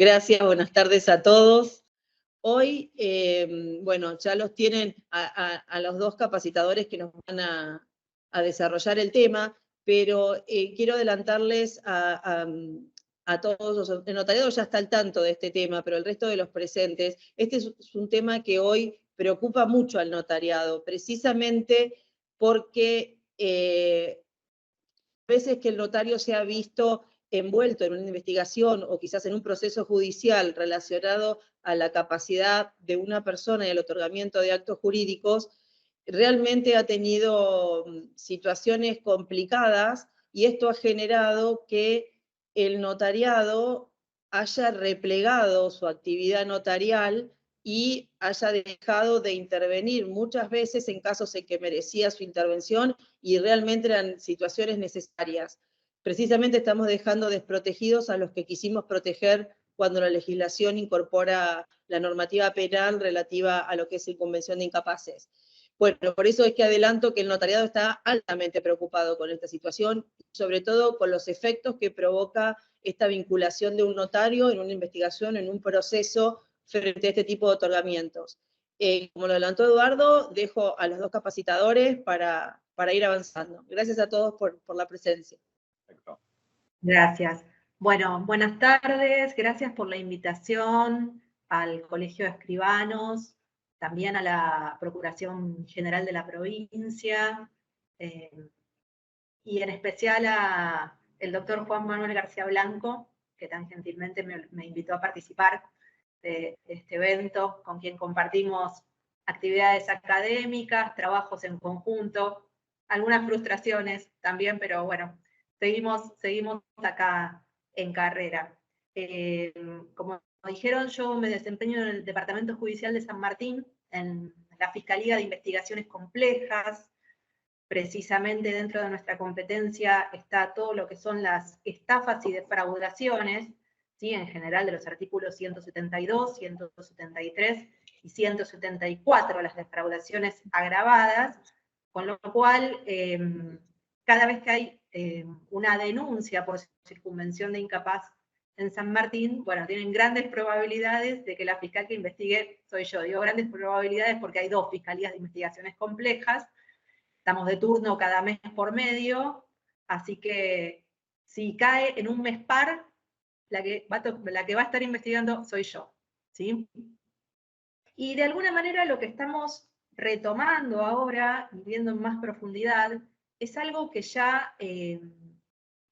Gracias, buenas tardes a todos. Hoy, bueno, ya los tienen a los dos capacitadores que nos van a desarrollar el tema, pero quiero adelantarles a todos, el notariado ya está al tanto de este tema, pero el resto de los presentes, este es un tema que hoy preocupa mucho al notariado, precisamente porque a veces que el notario se ha visto envuelto en una investigación o quizás en un proceso judicial relacionado a la capacidad de una persona y el otorgamiento de actos jurídicos, realmente ha tenido situaciones complicadas y esto ha generado que el notariado haya replegado su actividad notarial y haya dejado de intervenir muchas veces en casos en que merecía su intervención y realmente eran situaciones necesarias. Precisamente estamos dejando desprotegidos a los que quisimos proteger cuando la legislación incorpora la normativa penal relativa a lo que es la Convención de Incapaces. Bueno, por eso es que adelanto que el notariado está altamente preocupado con esta situación, sobre todo con los efectos que provoca esta vinculación de un notario en una investigación, en un proceso frente a este tipo de otorgamientos. Como lo adelantó Eduardo, dejo a los dos capacitadores para ir avanzando. Gracias a todos por la presencia. Perfecto. Gracias. Bueno, buenas tardes, gracias por la invitación al Colegio de Escribanos, también a la Procuración General de la provincia, y en especial al doctor Juan Manuel García Blanco, que tan gentilmente me invitó a participar de este evento, con quien compartimos actividades académicas, trabajos en conjunto, algunas frustraciones también, pero bueno, seguimos acá en carrera. Como dijeron, yo me desempeño en el Departamento Judicial de San Martín, en la Fiscalía de Investigaciones Complejas. Precisamente dentro de nuestra competencia está todo lo que son las estafas y defraudaciones, ¿sí? En general de los artículos 172, 173 y 174, las defraudaciones agravadas, con lo cual cada vez que hay una denuncia por circunvención de incapaz en San Martín, bueno, tienen grandes probabilidades de que la fiscal que investigue soy yo. Digo grandes probabilidades porque hay dos fiscalías de investigaciones complejas, estamos de turno cada mes por medio, así que si cae en un mes par, la que va a estar investigando soy yo, ¿sí? Y de alguna manera lo que estamos retomando ahora, y viendo en más profundidad, es algo que ya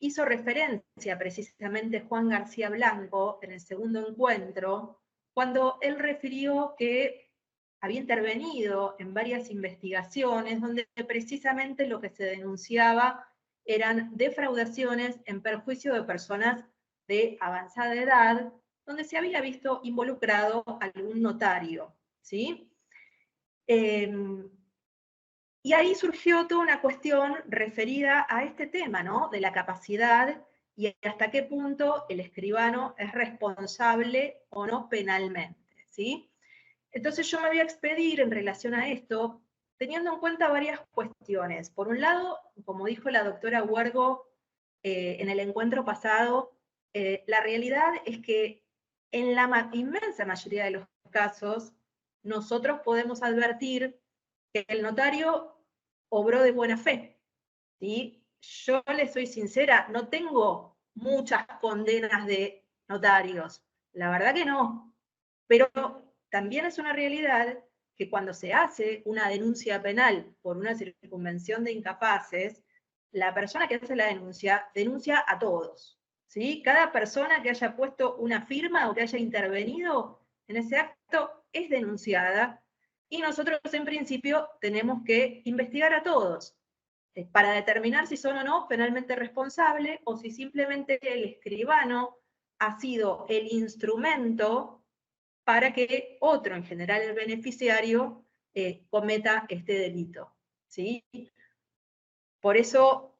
hizo referencia precisamente Juan García Blanco en el segundo encuentro, cuando él refirió que había intervenido en varias investigaciones donde precisamente lo que se denunciaba eran defraudaciones en perjuicio de personas de avanzada edad, donde se había visto involucrado algún notario, ¿sí? Y ahí surgió toda una cuestión referida a este tema, ¿no? De la capacidad y hasta qué punto el escribano es responsable o no penalmente, ¿sí? Entonces yo me voy a expedir en relación a esto, teniendo en cuenta varias cuestiones. Por un lado, como dijo la doctora Huergo en el encuentro pasado, la realidad es que en la inmensa mayoría de los casos, nosotros podemos advertir que el notario obró de buena fe, ¿sí? Yo les soy sincera, no tengo muchas condenas de notarios, la verdad que no, pero también es una realidad que cuando se hace una denuncia penal por una circunvención de incapaces, la persona que hace la denuncia a todos, ¿sí? Cada persona que haya puesto una firma o que haya intervenido en ese acto es denunciada, y nosotros en principio tenemos que investigar a todos para determinar si son o no penalmente responsables o si simplemente el escribano ha sido el instrumento para que otro, en general el beneficiario, cometa este delito, ¿sí? Por eso,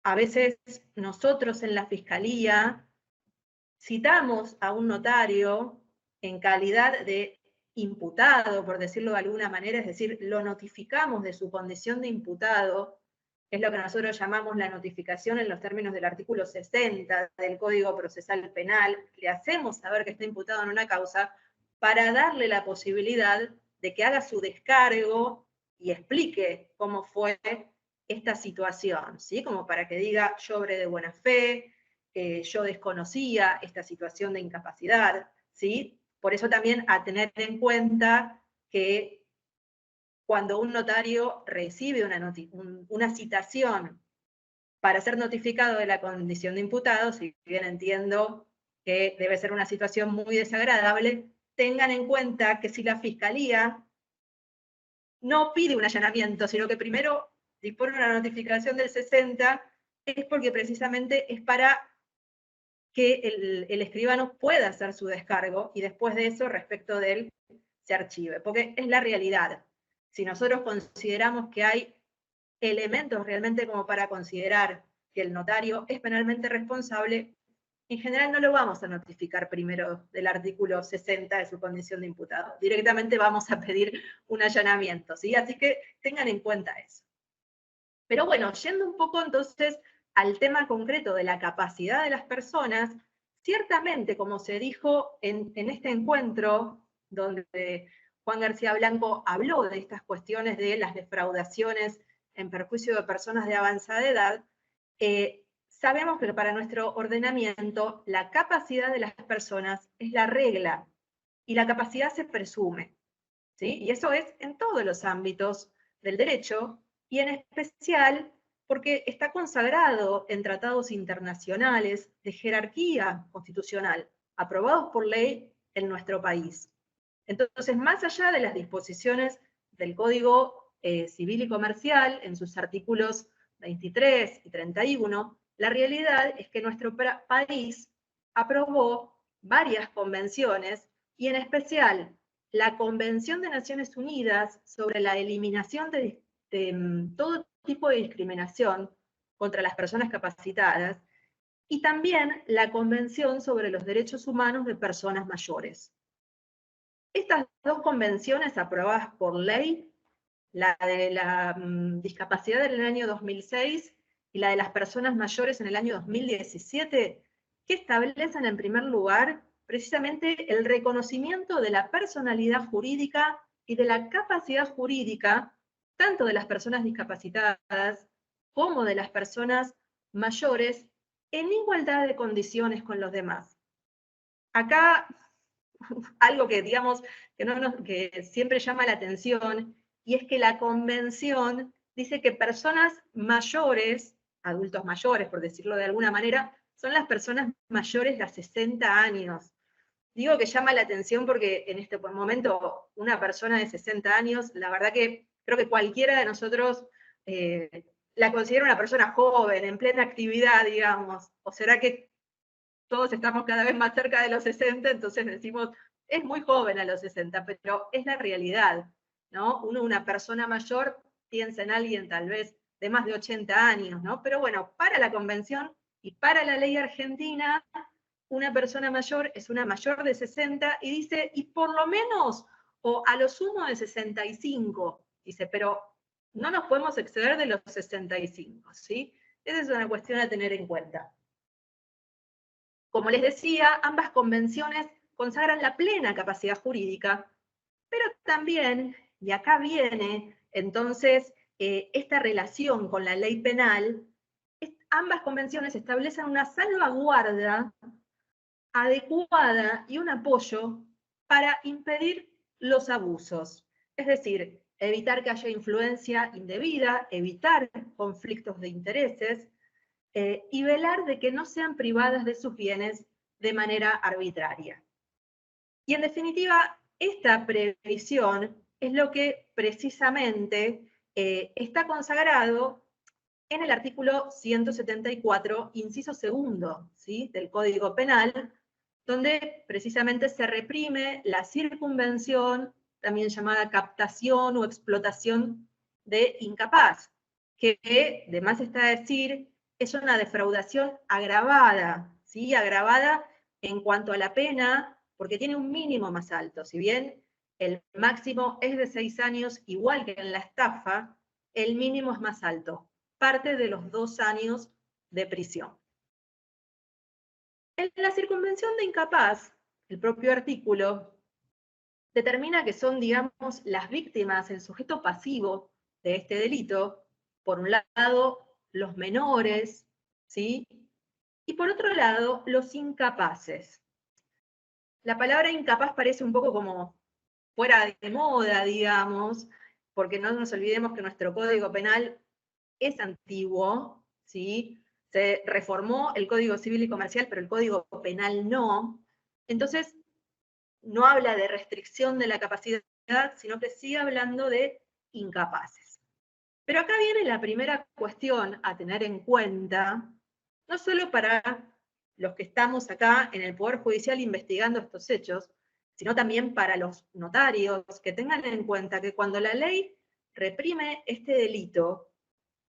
a veces nosotros en la Fiscalía citamos a un notario en calidad de imputado, por decirlo de alguna manera, es decir, lo notificamos de su condición de imputado, es lo que nosotros llamamos la notificación en los términos del artículo 60 del Código Procesal Penal. Le hacemos saber que está imputado en una causa para darle la posibilidad de que haga su descargo y explique cómo fue esta situación, ¿sí? Como para que diga, yo obré de buena fe, yo desconocía esta situación de incapacidad, ¿sí? Por eso también a tener en cuenta que cuando un notario recibe una citación para ser notificado de la condición de imputado, si bien entiendo que debe ser una situación muy desagradable, tengan en cuenta que si la Fiscalía no pide un allanamiento, sino que primero dispone una notificación del 60, es porque precisamente es para que el escribano pueda hacer su descargo y después de eso, respecto de él, se archive. Porque es la realidad. Si nosotros consideramos que hay elementos realmente como para considerar que el notario es penalmente responsable, en general no lo vamos a notificar primero del artículo 60 de su condición de imputado. Directamente vamos a pedir un allanamiento, ¿sí? Así que tengan en cuenta eso. Pero bueno, yendo un poco entonces al tema concreto de la capacidad de las personas, ciertamente, como se dijo en este encuentro, donde Juan García Blanco habló de estas cuestiones de las defraudaciones en perjuicio de personas de avanzada edad, sabemos que para nuestro ordenamiento la capacidad de las personas es la regla y la capacidad se presume, ¿sí? Y eso es en todos los ámbitos del derecho y en especial porque está consagrado en tratados internacionales de jerarquía constitucional aprobados por ley en nuestro país. Entonces, más allá de las disposiciones del Código Civil y Comercial, en sus artículos 23 y 31, la realidad es que nuestro país aprobó varias convenciones, y en especial la Convención de Naciones Unidas sobre la eliminación de todo tipo de discriminación contra las personas capacitadas, y también la Convención sobre los Derechos Humanos de Personas Mayores. Estas dos convenciones aprobadas por ley, la de la discapacidad en el año 2006 y la de las personas mayores en el año 2017, que establecen en primer lugar precisamente el reconocimiento de la personalidad jurídica y de la capacidad jurídica, tanto de las personas discapacitadas como de las personas mayores, en igualdad de condiciones con los demás. Acá algo que, digamos, que siempre llama la atención, y es que la convención dice que personas mayores, adultos mayores, por decirlo de alguna manera, son las personas mayores de 60 años. Digo que llama la atención porque en este momento una persona de 60 años, la verdad que creo que cualquiera de nosotros la considera una persona joven, en plena actividad, digamos. ¿O será que todos estamos cada vez más cerca de los 60, entonces decimos, es muy joven a los 60, pero es la realidad, ¿no? Una persona mayor piensa en alguien tal vez de más de 80 años, ¿no? Pero bueno, para la convención y para la ley argentina, una persona mayor es una mayor de 60 y dice, y por lo menos, o a lo sumo de 65, dice, pero no nos podemos exceder de los 65, ¿sí? Esa es una cuestión a tener en cuenta. Como les decía, ambas convenciones consagran la plena capacidad jurídica, pero también, y acá viene entonces esta relación con la ley penal, ambas convenciones establecen una salvaguarda adecuada y un apoyo para impedir los abusos. Es decir, evitar que haya influencia indebida, evitar conflictos de intereses, y velar de que no sean privadas de sus bienes de manera arbitraria. Y en definitiva, esta previsión es lo que precisamente está consagrado en el artículo 174, inciso segundo, ¿sí?, del Código Penal, donde precisamente se reprime la circunvención, también llamada captación o explotación de incapaz, que de más está decir, es una defraudación agravada, ¿sí? Agravada en cuanto a la pena, porque tiene un mínimo más alto. Si bien el máximo es de 6 años, igual que en la estafa, el mínimo es más alto. parte de los 2 años de prisión. En la circunvención de incapaz, el propio artículo determina que son, digamos, las víctimas, el sujeto pasivo de este delito, por un lado, los menores, ¿sí? Y por otro lado, los incapaces. La palabra incapaz parece un poco como fuera de moda, digamos, porque no nos olvidemos que nuestro Código Penal es antiguo, ¿sí? Se reformó el Código Civil y Comercial, pero el Código Penal no. Entonces, no habla de restricción de la capacidad, sino que sigue hablando de incapaces. Pero acá viene la primera cuestión a tener en cuenta, no solo para los que estamos acá en el Poder Judicial investigando estos hechos, sino también para los notarios, que tengan en cuenta que cuando la ley reprime este delito,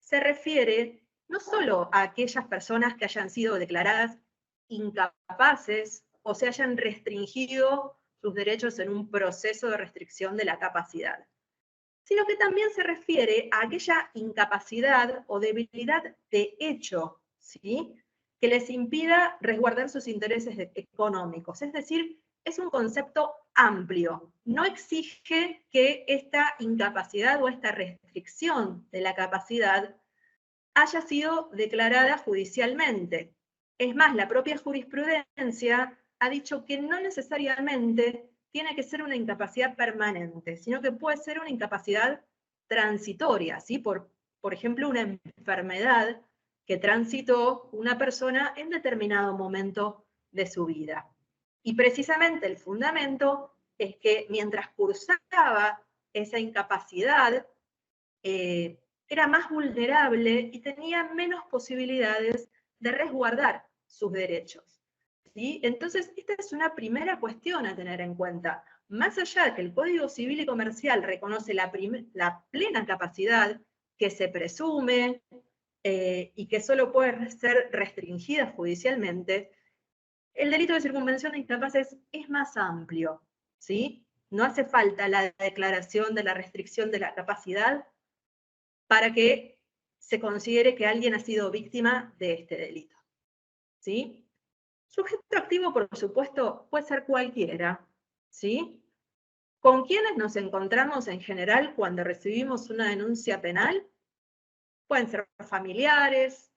se refiere no solo a aquellas personas que hayan sido declaradas incapaces o se hayan restringido sus derechos en un proceso de restricción de la capacidad, sino que también se refiere a aquella incapacidad o debilidad de hecho, ¿sí?, que les impida resguardar sus intereses económicos. Es decir, es un concepto amplio. No exige que esta incapacidad o esta restricción de la capacidad haya sido declarada judicialmente. Es más, la propia jurisprudencia ha dicho que no necesariamente tiene que ser una incapacidad permanente, sino que puede ser una incapacidad transitoria, ¿sí? Por ejemplo, una enfermedad que transitó una persona en determinado momento de su vida. Y precisamente el fundamento es que mientras cursaba esa incapacidad, era más vulnerable y tenía menos posibilidades de resguardar sus derechos, ¿sí? Entonces, esta es una primera cuestión a tener en cuenta. Más allá de que el Código Civil y Comercial reconoce la plena capacidad que se presume y que solo puede ser restringida judicialmente, el delito de circunvención de incapaces es más amplio, ¿sí? No hace falta la declaración de la restricción de la capacidad para que se considere que alguien ha sido víctima de este delito, ¿sí? Sujeto activo, por supuesto, puede ser cualquiera, ¿sí? ¿Con quiénes nos encontramos en general cuando recibimos una denuncia penal? Pueden ser familiares.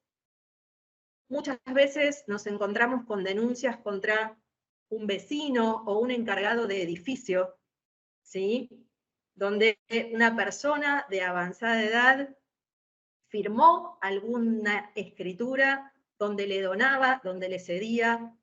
Muchas veces nos encontramos con denuncias contra un vecino o un encargado de edificio, ¿sí? Donde una persona de avanzada edad firmó alguna escritura donde le donaba, donde le cedía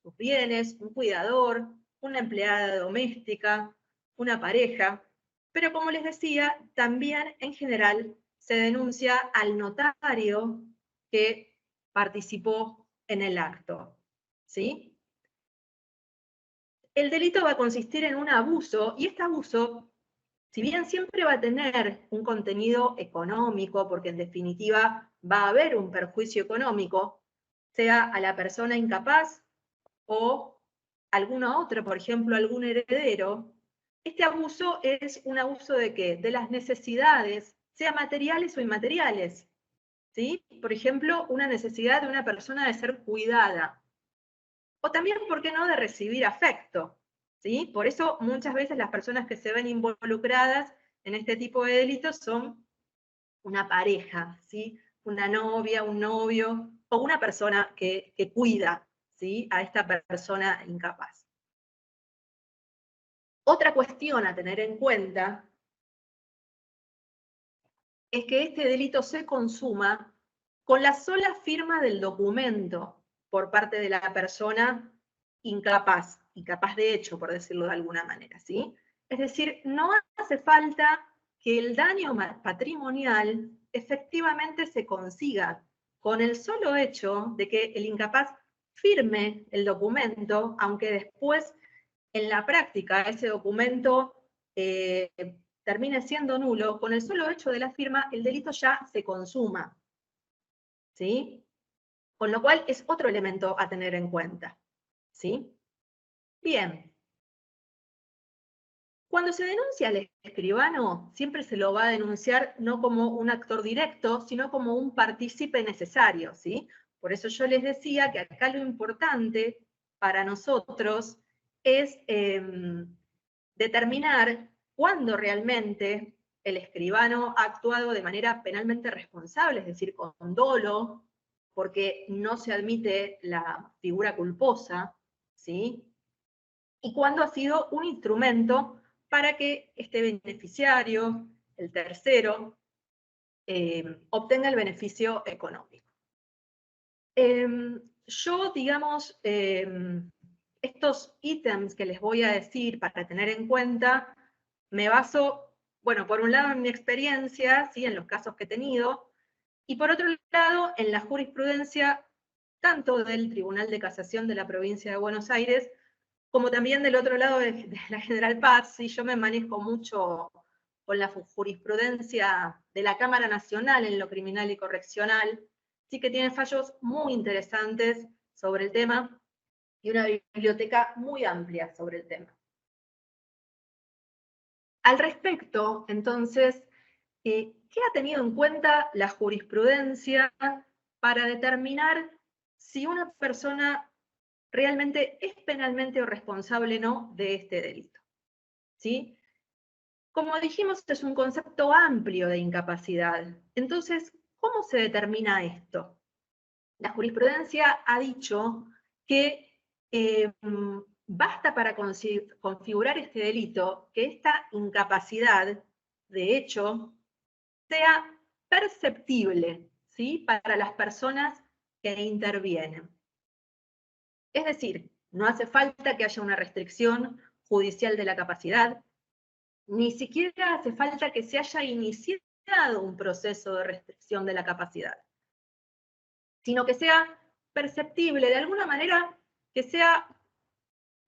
sus bienes, un cuidador, una empleada doméstica, una pareja. Pero como les decía, también en general se denuncia al notario que participó en el acto, ¿sí? El delito va a consistir en un abuso, y este abuso, si bien siempre va a tener un contenido económico, porque en definitiva va a haber un perjuicio económico, sea a la persona incapaz o alguna otra, por ejemplo, algún heredero, este abuso es un abuso ¿de qué? De las necesidades, sea materiales o inmateriales, ¿sí? Por ejemplo, una necesidad de una persona de ser cuidada, o también, ¿por qué no?, de recibir afecto, ¿sí? Por eso muchas veces las personas que se ven involucradas en este tipo de delitos son una pareja, ¿sí? Una novia, un novio, o una persona que cuida, ¿sí?, a esta persona incapaz. Otra cuestión a tener en cuenta es que este delito se consuma con la sola firma del documento por parte de la persona incapaz de hecho, por decirlo de alguna manera, ¿sí? Es decir, no hace falta que el daño patrimonial efectivamente se consiga con el solo hecho de que el incapaz firme el documento, aunque después en la práctica ese documento termine siendo nulo. Con el solo hecho de la firma, el delito ya se consuma, ¿sí? Con lo cual es otro elemento a tener en cuenta, ¿sí? Bien. Cuando se denuncia al escribano, siempre se lo va a denunciar no como un actor directo, sino como un partícipe necesario, ¿sí? Por eso yo les decía que acá lo importante para nosotros es determinar cuándo realmente el escribano ha actuado de manera penalmente responsable, es decir, con dolo, porque no se admite la figura culposa, ¿sí? Y cuándo ha sido un instrumento para que este beneficiario, el tercero, obtenga el beneficio económico. Yo, digamos, estos ítems que les voy a decir para tener en cuenta, me baso, bueno, por un lado en mi experiencia, ¿sí? En los casos que he tenido, y por otro lado en la jurisprudencia tanto del Tribunal de Casación de la Provincia de Buenos Aires, como también del otro lado de la General Paz. ¿Sí? Yo me manejo mucho con la jurisprudencia de la Cámara Nacional en lo criminal y correccional, sí que tiene fallos muy interesantes sobre el tema y una biblioteca muy amplia sobre el tema. Al respecto, entonces, ¿qué ha tenido en cuenta la jurisprudencia para determinar si una persona realmente es penalmente o responsable o no de este delito? ¿Sí? Como dijimos, es un concepto amplio de incapacidad. Entonces, ¿cómo se determina esto? La jurisprudencia ha dicho que basta para configurar este delito que esta incapacidad, de hecho, sea perceptible, ¿sí? Para las personas que intervienen. Es decir, no hace falta que haya una restricción judicial de la capacidad, ni siquiera hace falta que se haya iniciado un proceso de restricción de la capacidad, sino que sea perceptible, de alguna manera que sea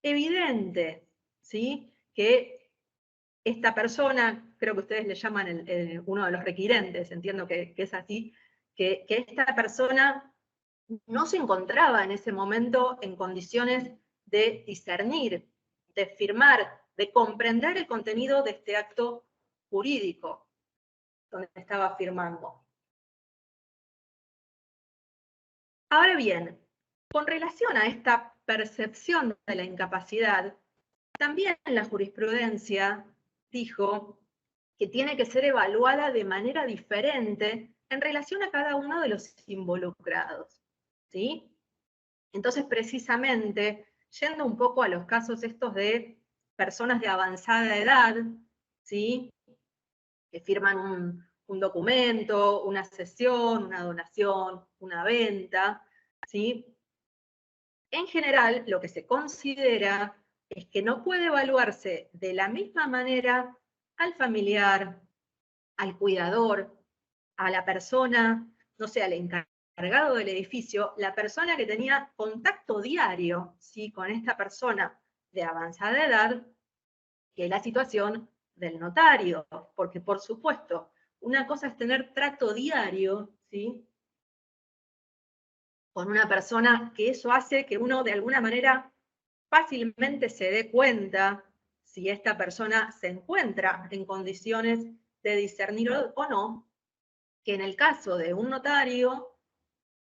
evidente, ¿sí? Que esta persona, creo que ustedes le llaman uno de los requirentes, entiendo que es así, que esta persona no se encontraba en ese momento en condiciones de discernir, de firmar, de comprender el contenido de este acto jurídico donde estaba firmando. Ahora bien, con relación a esta percepción de la incapacidad, también la jurisprudencia dijo que tiene que ser evaluada de manera diferente en relación a cada uno de los involucrados, ¿sí? Entonces, precisamente, yendo un poco a los casos estos de personas de avanzada edad, ¿sí? Que firman un documento, una cesión, una donación, una venta, ¿sí? En general, lo que se considera es que no puede evaluarse de la misma manera al familiar, al cuidador, a la persona, no sé, al encargado del edificio, la persona que tenía contacto diario, ¿sí? Con esta persona de avanzada edad, que es la situación del notario, porque por supuesto, una cosa es tener trato diario, ¿sí? Con una persona, que eso hace que uno de alguna manera fácilmente se dé cuenta si esta persona se encuentra en condiciones de discernir o no, que en el caso de un notario,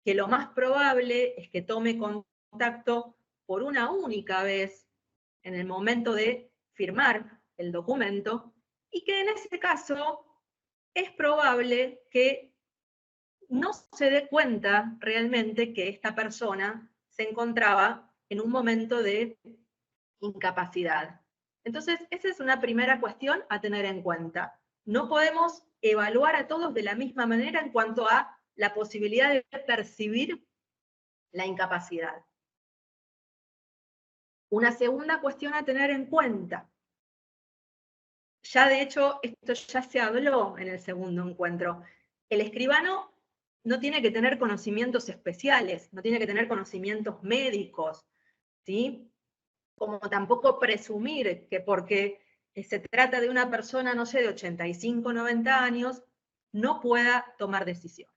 que lo más probable es que tome contacto por una única vez en el momento de firmar el documento, y que en ese caso es probable que no se dé cuenta realmente que esta persona se encontraba en un momento de incapacidad. Entonces, esa es una primera cuestión a tener en cuenta. No podemos evaluar a todos de la misma manera en cuanto a la posibilidad de percibir la incapacidad. Una segunda cuestión a tener en cuenta. Ya de hecho, esto ya se habló en el segundo encuentro. El escribano no tiene que tener conocimientos especiales, no tiene que tener conocimientos médicos, ¿sí? Como tampoco presumir que porque se trata de una persona, no sé, de 85, 90 años, no pueda tomar decisiones.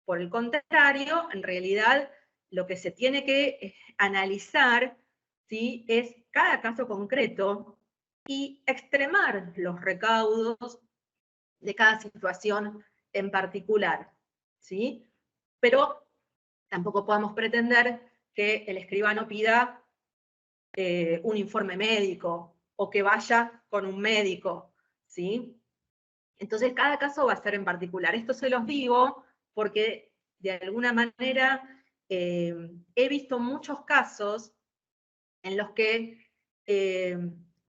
Por el contrario, en realidad, lo que se tiene que analizar, ¿sí? Es cada caso concreto, y extremar los recaudos de cada situación en particular, ¿sí? Pero tampoco podemos pretender que el escribano pida un informe médico o que vaya con un médico, ¿sí? Entonces, cada caso va a ser en particular. Esto se los digo porque, de alguna manera, he visto muchos casos en los que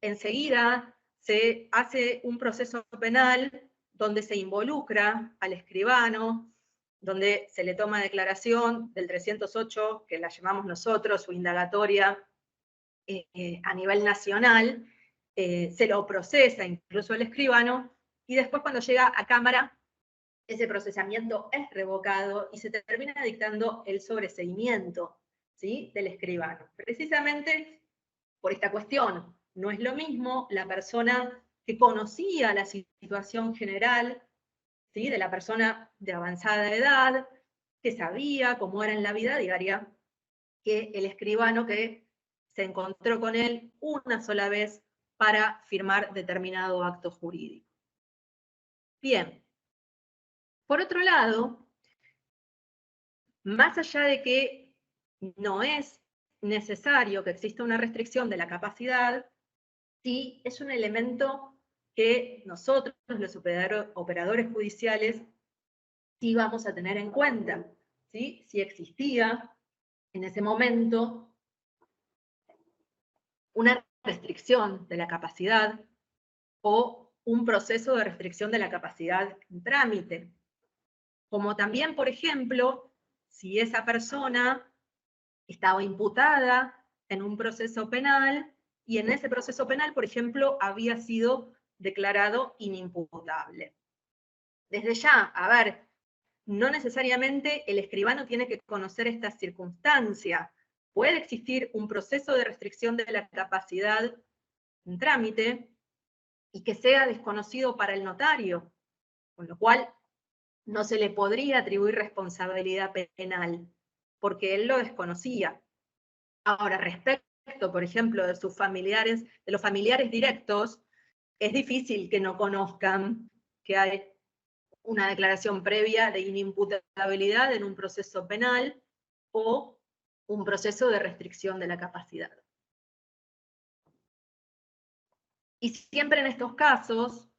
enseguida se hace un proceso penal donde se involucra al escribano, donde se le toma declaración del 308, que la llamamos nosotros, su indagatoria a nivel nacional, se lo procesa incluso el escribano, y después cuando llega a Cámara, ese procesamiento es revocado y se termina dictando el sobreseimiento, ¿sí?, del escribano. Precisamente por esta cuestión. No es lo mismo la persona que conocía la situación general, ¿sí?, de la persona de avanzada edad, que sabía cómo era en la vida diaria, que el escribano que se encontró con él una sola vez para firmar determinado acto jurídico. Bien. Por otro lado, más allá de que no es necesario que exista una restricción de la capacidad, sí es un elemento que nosotros, los operadores judiciales, sí vamos a tener en cuenta, ¿sí? Si existía en ese momento una restricción de la capacidad o un proceso de restricción de la capacidad en trámite. Como también, por ejemplo, si esa persona estaba imputada en un proceso penal y en ese proceso penal, por ejemplo, había sido declarado inimputable. Desde ya, a ver, no necesariamente el escribano tiene que conocer esta circunstancia. Puede existir un proceso de restricción de la capacidad en trámite y que sea desconocido para el notario, con lo cual no se le podría atribuir responsabilidad penal, porque él lo desconocía. Ahora, respecto, por ejemplo, de sus familiares, de los familiares directos, es difícil que no conozcan que hay una declaración previa de inimputabilidad en un proceso penal o un proceso de restricción de la capacidad. Y siempre en estos casos,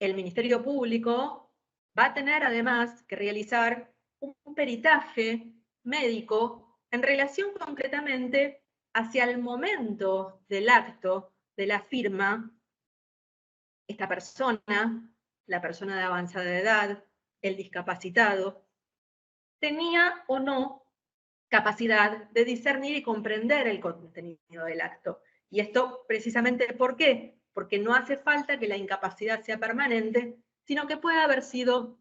el Ministerio Público va a tener además que realizar un peritaje médico en relación concretamente hacia el momento del acto de la firma. Esta persona, la persona de avanzada edad, el discapacitado, tenía o no capacidad de discernir y comprender el contenido del acto. Y esto precisamente ¿por qué? Porque no hace falta que la incapacidad sea permanente, sino que puede haber sido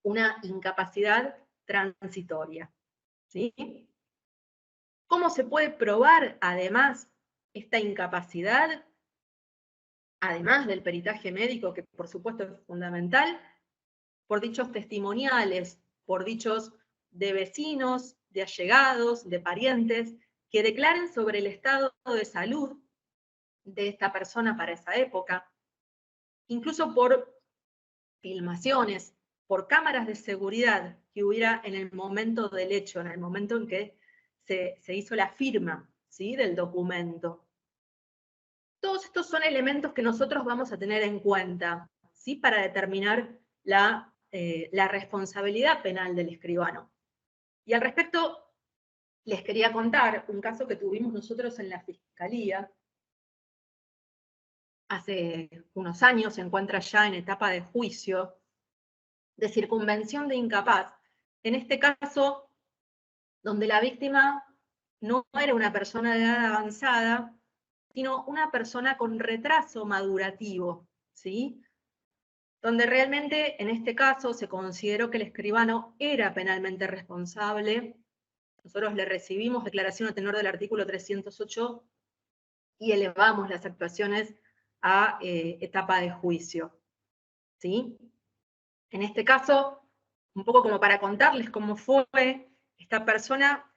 una incapacidad transitoria, ¿sí? ¿Cómo se puede probar además esta incapacidad? Además del peritaje médico, que por supuesto es fundamental, por dichos testimoniales, por dichos de vecinos, de allegados, de parientes, que declaren sobre el estado de salud de esta persona para esa época, incluso por filmaciones, por cámaras de seguridad que hubiera en el momento del hecho, en el momento en que se hizo la firma, ¿sí?, del documento. Todos estos son elementos que nosotros vamos a tener en cuenta, ¿sí?, para determinar la responsabilidad penal del escribano. Y al respecto, les quería contar un caso que tuvimos nosotros en la Fiscalía. Hace unos años, se encuentra ya en etapa de juicio, de circunvención de incapaz. En este caso, donde la víctima no era una persona de edad avanzada, sino una persona con retraso madurativo, ¿sí? Donde realmente en este caso se consideró que el escribano era penalmente responsable. Nosotros le recibimos declaración a tenor del artículo 308 y elevamos las actuaciones a etapa de juicio, ¿sí? En este caso, un poco como para contarles cómo fue, esta persona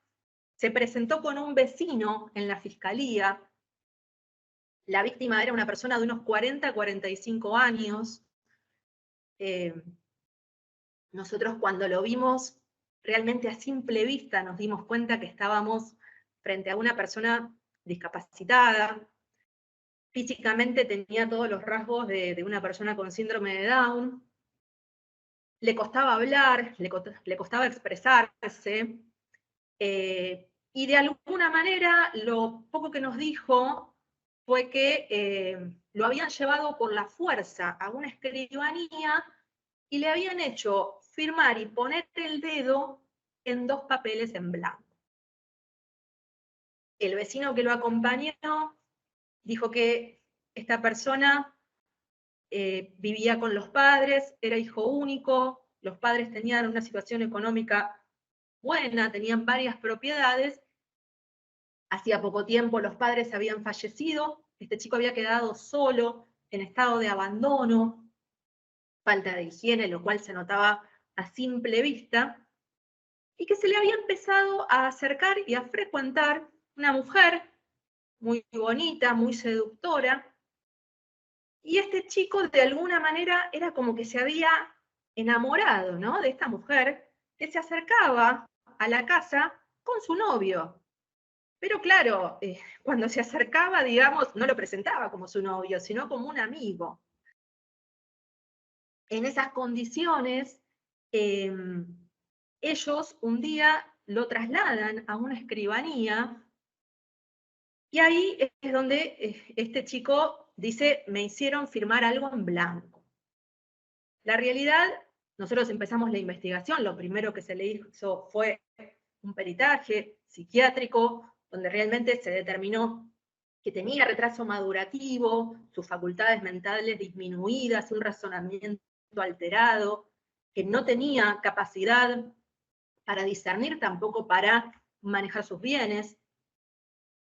se presentó con un vecino en la Fiscalía La víctima era una persona de unos 40 a 45 años. Nosotros cuando lo vimos, realmente a simple vista nos dimos cuenta que estábamos frente a una persona discapacitada. Físicamente tenía todos los rasgos de una persona con síndrome de Down. Le costaba hablar, le costaba expresarse. Y de alguna manera, lo poco que nos dijo fue que lo habían llevado por la fuerza a una escribanía y le habían hecho firmar y poner el dedo en 2 papeles en blanco. El vecino que lo acompañó dijo que esta persona vivía con los padres, era hijo único, los padres tenían una situación económica buena, tenían varias propiedades. Hacía poco tiempo los padres habían fallecido, este chico había quedado solo, en estado de abandono, falta de higiene, lo cual se notaba a simple vista, y que se le había empezado a acercar y a frecuentar una mujer muy bonita, muy seductora, y este chico de alguna manera era como que se había enamorado, ¿no?, de esta mujer, que se acercaba a la casa con su novio. Pero claro, cuando se acercaba, digamos, no lo presentaba como su novio, sino como un amigo. En esas condiciones, ellos un día lo trasladan a una escribanía, y ahí es donde este chico dice, me hicieron firmar algo en blanco. La realidad, nosotros empezamos la investigación, lo primero que se le hizo fue un peritaje psiquiátrico, donde realmente se determinó que tenía retraso madurativo, sus facultades mentales disminuidas, un razonamiento alterado, que no tenía capacidad para discernir, tampoco para manejar sus bienes.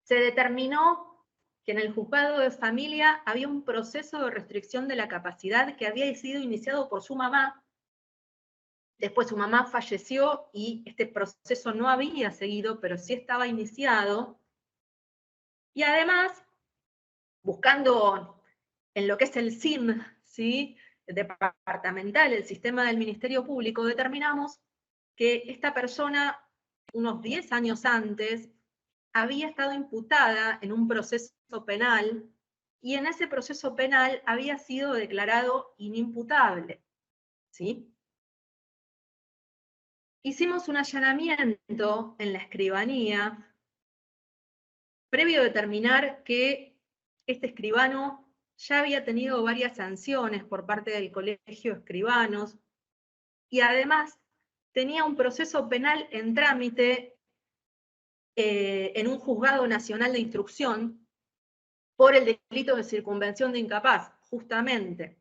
Se determinó que en el juzgado de familia había un proceso de restricción de la capacidad que había sido iniciado por su mamá. Después su mamá falleció y este proceso no había seguido, pero sí estaba iniciado. Y además, buscando en lo que es el SIM, ¿sí?, departamental, el sistema del Ministerio Público, determinamos que esta persona, unos 10 años antes, había estado imputada en un proceso penal, y en ese proceso penal había sido declarado inimputable, ¿sí? Hicimos un allanamiento en la escribanía, previo a determinar que este escribano ya había tenido varias sanciones por parte del Colegio de Escribanos, y además tenía un proceso penal en trámite en un juzgado nacional de instrucción por el delito de circunvención de incapaz, justamente.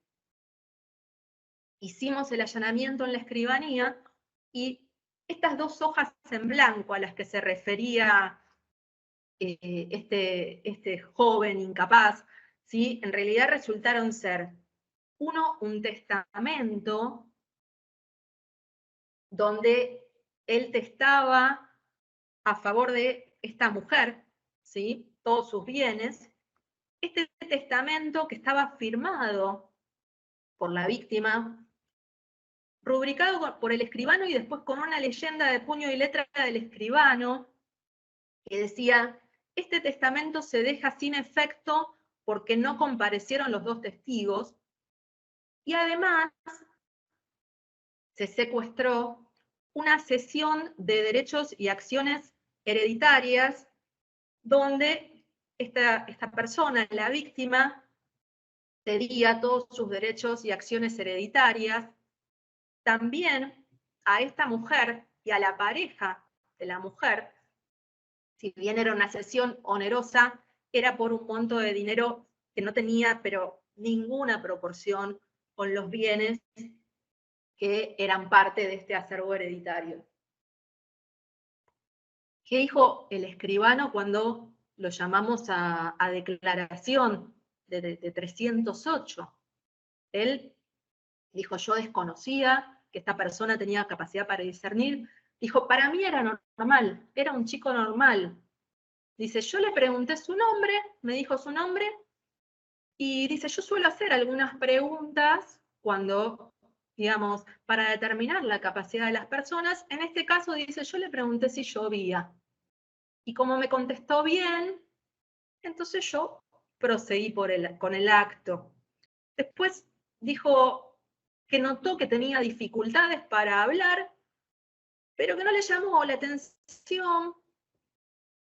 Hicimos el allanamiento en la escribanía y estas 2 hojas en blanco a las que se refería este joven incapaz, ¿sí?, en realidad resultaron ser, uno, un testamento donde él testaba a favor de esta mujer, ¿sí?, todos sus bienes. Este testamento que estaba firmado por la víctima, rubricado por el escribano y después con una leyenda de puño y letra del escribano, que decía, este testamento se deja sin efecto porque no comparecieron los 2 testigos, y además se secuestró una cesión de derechos y acciones hereditarias, donde esta persona, la víctima, cedía todos sus derechos y acciones hereditarias, también a esta mujer y a la pareja de la mujer. Si bien era una cesión onerosa, era por un monto de dinero que no tenía, pero ninguna proporción con los bienes que eran parte de este acervo hereditario. ¿Qué dijo el escribano cuando lo llamamos a declaración de 308? Él dijo, yo desconocía que esta persona tenía capacidad para discernir. Dijo, para mí era normal, era un chico normal. Dice, yo le pregunté su nombre, me dijo su nombre, Y dice, yo suelo hacer algunas preguntas cuando, digamos, para determinar la capacidad de las personas. En este caso, dice, yo le pregunté si llovía. Y como me contestó bien, entonces yo proseguí con el acto. Después dijo que notó que tenía dificultades para hablar, pero que no le llamó la atención.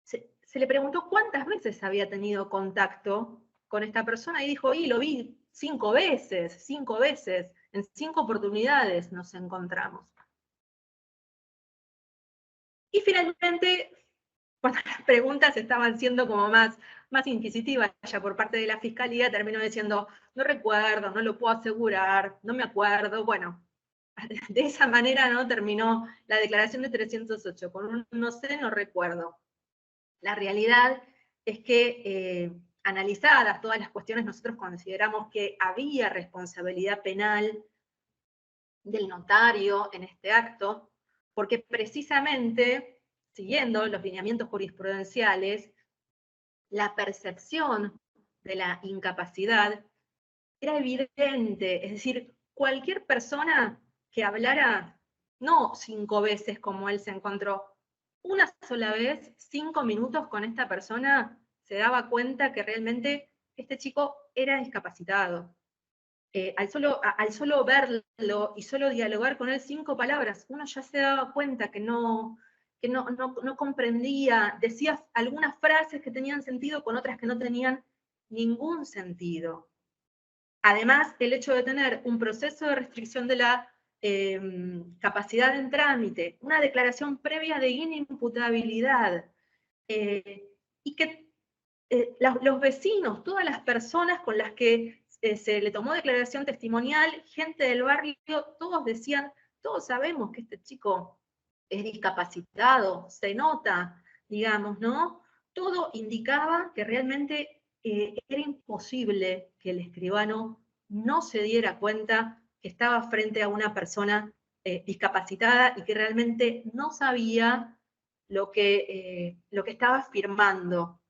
Se le preguntó cuántas veces había tenido contacto con esta persona y dijo, y lo vi 5 veces, en 5 oportunidades nos encontramos. Y finalmente, cuando las preguntas estaban siendo como más inquisitivas ya por parte de la fiscalía, terminó diciendo, no recuerdo, no lo puedo asegurar, no me acuerdo. Bueno, de esa manera no terminó la declaración de 308, con un no sé, no recuerdo. La realidad es que, analizadas todas las cuestiones, nosotros consideramos que había responsabilidad penal del notario en este acto, porque precisamente, siguiendo los lineamientos jurisprudenciales, la percepción de la incapacidad era evidente, es decir, cualquier persona que hablara, no 5 veces como él se encontró, una sola vez, 5 minutos con esta persona, se daba cuenta que realmente este chico era discapacitado. Al solo verlo y solo dialogar con él 5 palabras, uno ya se daba cuenta que no comprendía, decía algunas frases que tenían sentido con otras que no tenían ningún sentido. Además, el hecho de tener un proceso de restricción de la capacidad en trámite, una declaración previa de inimputabilidad, y que los vecinos, todas las personas con las que se le tomó declaración testimonial, gente del barrio, todos decían, todos sabemos que este chico es discapacitado, se nota, digamos, ¿no? Todo indicaba que realmente era imposible que el escribano no se diera cuenta que estaba frente a una persona discapacitada y que realmente no sabía lo que estaba firmando,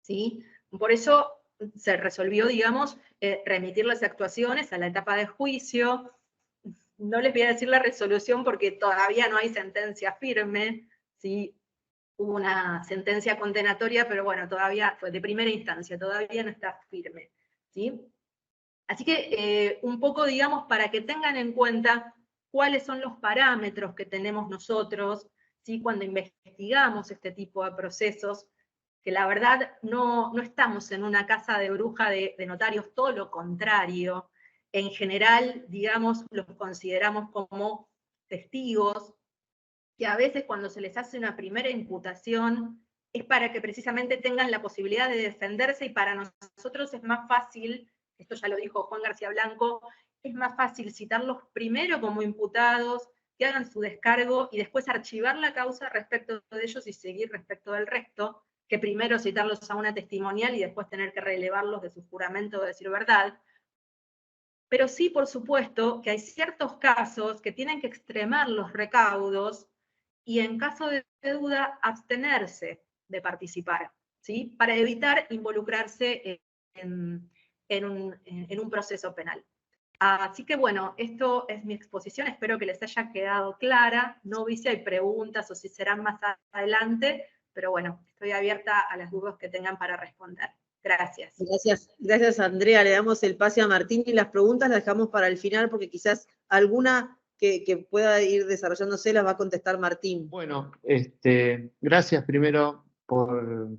¿sí? Por eso se resolvió, digamos, remitir las actuaciones a la etapa de juicio. No les voy a decir la resolución porque todavía no hay sentencia firme, ¿sí? Hubo una sentencia condenatoria, pero bueno, todavía fue de primera instancia, todavía no está firme, ¿sí? Así que un poco, digamos, para que tengan en cuenta cuáles son los parámetros que tenemos nosotros, ¿sí? Cuando investigamos este tipo de procesos, que la verdad no estamos en una casa de bruja de notarios, todo lo contrario. En general, digamos, los consideramos como testigos, que a veces cuando se les hace una primera imputación es para que precisamente tengan la posibilidad de defenderse y para nosotros es más fácil, esto ya lo dijo Juan García Blanco, es más fácil citarlos primero como imputados, que hagan su descargo y después archivar la causa respecto de ellos y seguir respecto del resto, que primero citarlos a una testimonial y después tener que relevarlos de su juramento de decir verdad. Pero sí, por supuesto, que hay ciertos casos que tienen que extremar los recaudos y en caso de duda abstenerse de participar, ¿sí? Para evitar involucrarse en un proceso penal. Así que bueno, esto es mi exposición, espero que les haya quedado clara, no vi si hay preguntas o si serán más adelante, pero bueno, estoy abierta a las dudas que tengan para responder. Gracias. Gracias Andrea. Le damos el pase a Martín y las preguntas las dejamos para el final porque quizás alguna que pueda ir desarrollándose las va a contestar Martín. Bueno, gracias primero por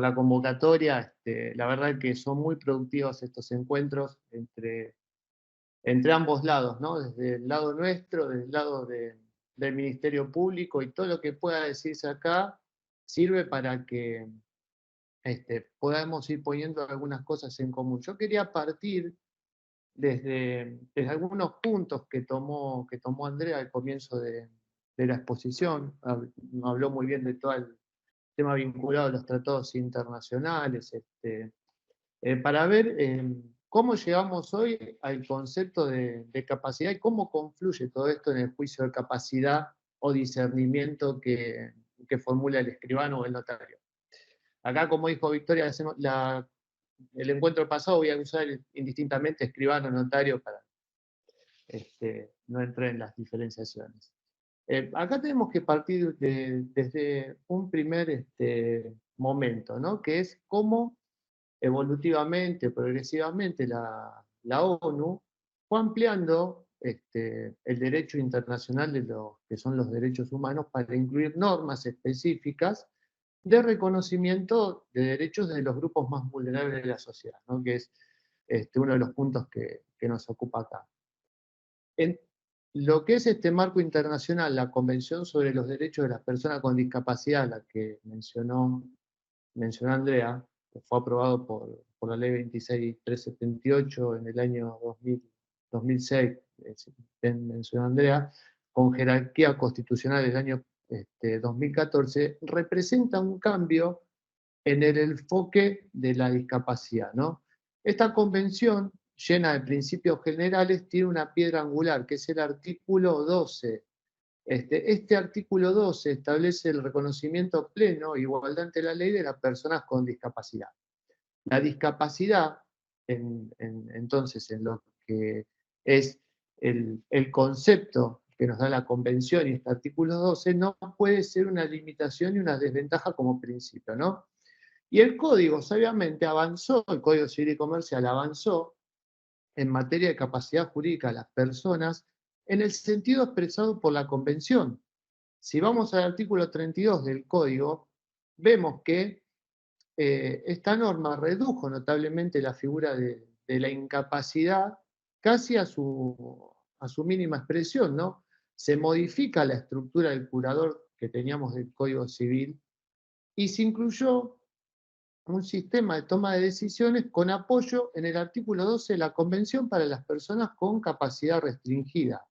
la convocatoria. La verdad que son muy productivos estos encuentros entre ambos lados, ¿no? Desde el lado nuestro, desde el lado del Ministerio Público, y todo lo que pueda decirse acá sirve para que podamos ir poniendo algunas cosas en común. Yo quería partir desde algunos puntos que tomó Andrea al comienzo de la exposición. Habló muy bien de todo el tema vinculado a los tratados internacionales, para ver cómo llegamos hoy al concepto de capacidad y cómo confluye todo esto en el juicio de capacidad o discernimiento que formula el escribano o el notario. Acá, como dijo Victoria, el encuentro pasado voy a usar indistintamente escribano, notario, para no entrar en las diferenciaciones. Acá tenemos que partir desde un primer momento, ¿no? Que es cómo evolutivamente, progresivamente, la ONU fue ampliando el derecho internacional de lo que son los derechos humanos para incluir normas específicas de reconocimiento de derechos de los grupos más vulnerables de la sociedad, ¿no? Que es uno de los puntos que nos ocupa acá. En lo que es este marco internacional, la Convención sobre los Derechos de las Personas con Discapacidad, la que mencionó Andrea, que fue aprobado por la Ley 26378 en el año 2006, mencionó Andrea, con jerarquía constitucional del año 2014, representa un cambio en el enfoque de la discapacidad, ¿no? Esta convención, llena de principios generales, tiene una piedra angular, que es el artículo 12. Este artículo 12 establece el reconocimiento pleno e igualdad ante la ley de las personas con discapacidad. La discapacidad, entonces, en lo que es el concepto que nos da la Convención y este artículo 12, no puede ser una limitación y una desventaja como principio, ¿no? Y el Código, sabiamente, avanzó, el Código Civil y Comercial avanzó en materia de capacidad jurídica de las personas en el sentido expresado por la Convención. Si vamos al artículo 32 del Código, vemos que esta norma redujo notablemente la figura de la incapacidad casi a su mínima expresión, ¿no? Se modifica la estructura del curador que teníamos del Código Civil y se incluyó un sistema de toma de decisiones con apoyo en el artículo 12 de la Convención para las personas con capacidad restringida.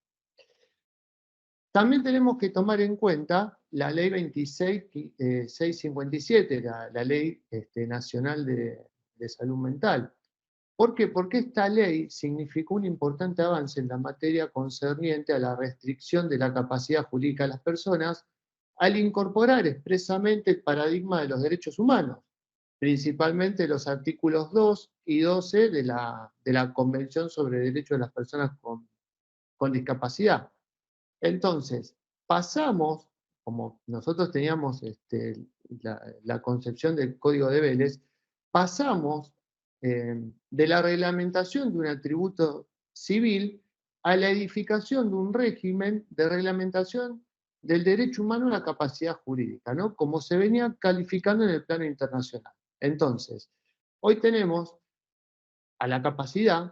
También tenemos que tomar en cuenta la ley 26657, la ley nacional de salud mental. ¿Por qué? Porque esta ley significó un importante avance en la materia concerniente a la restricción de la capacidad jurídica de las personas al incorporar expresamente el paradigma de los derechos humanos, principalmente los artículos 2 y 12 de la Convención sobre Derechos de las Personas con Discapacidad. Entonces, pasamos, como nosotros teníamos la concepción del Código de Vélez, pasamos de la reglamentación de un atributo civil a la edificación de un régimen de reglamentación del derecho humano a la capacidad jurídica, ¿no? Como se venía calificando en el plano internacional. Entonces, hoy tenemos a la capacidad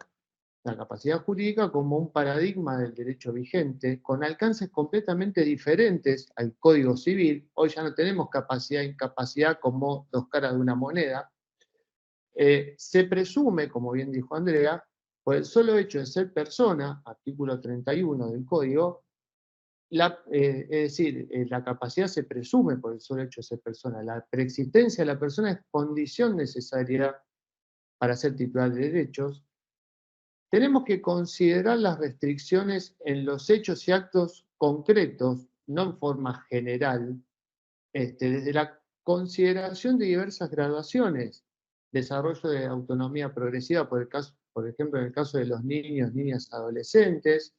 jurídica como un paradigma del derecho vigente, con alcances completamente diferentes al Código Civil. Hoy ya no tenemos capacidad e incapacidad como dos caras de una moneda. Se presume, como bien dijo Andrea, por el solo hecho de ser persona, artículo 31 del Código, es decir, la capacidad se presume por el solo hecho de ser persona. La preexistencia de la persona es condición necesaria para ser titular de derechos. Tenemos que considerar las restricciones en los hechos y actos concretos, no en forma general, desde la consideración de diversas graduaciones, desarrollo de autonomía progresiva, por ejemplo, en el caso de los niños, niñas, adolescentes,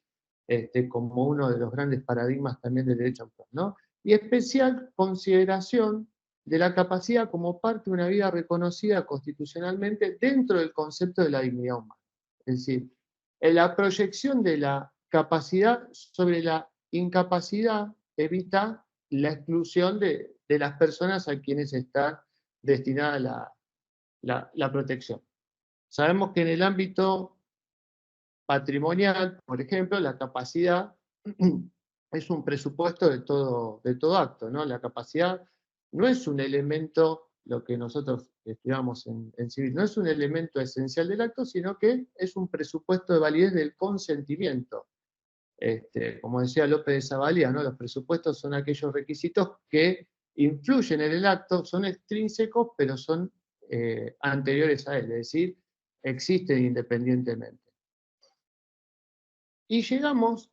como uno de los grandes paradigmas también del derecho autor, ¿no? Y especial consideración de la capacidad como parte de una vida reconocida constitucionalmente dentro del concepto de la dignidad humana. Es decir, en la proyección de la capacidad sobre la incapacidad evita la exclusión de las personas a quienes está destinada la protección. Sabemos que en el ámbito patrimonial, por ejemplo, la capacidad es un presupuesto de todo acto, ¿no? La capacidad no es un elemento, lo que nosotros estudiamos en civil, no es un elemento esencial del acto, sino que es un presupuesto de validez del consentimiento. Como decía López de Zavalía, ¿no? Los presupuestos son aquellos requisitos que influyen en el acto, son extrínsecos, pero son anteriores a él, es decir, existen independientemente. Y llegamos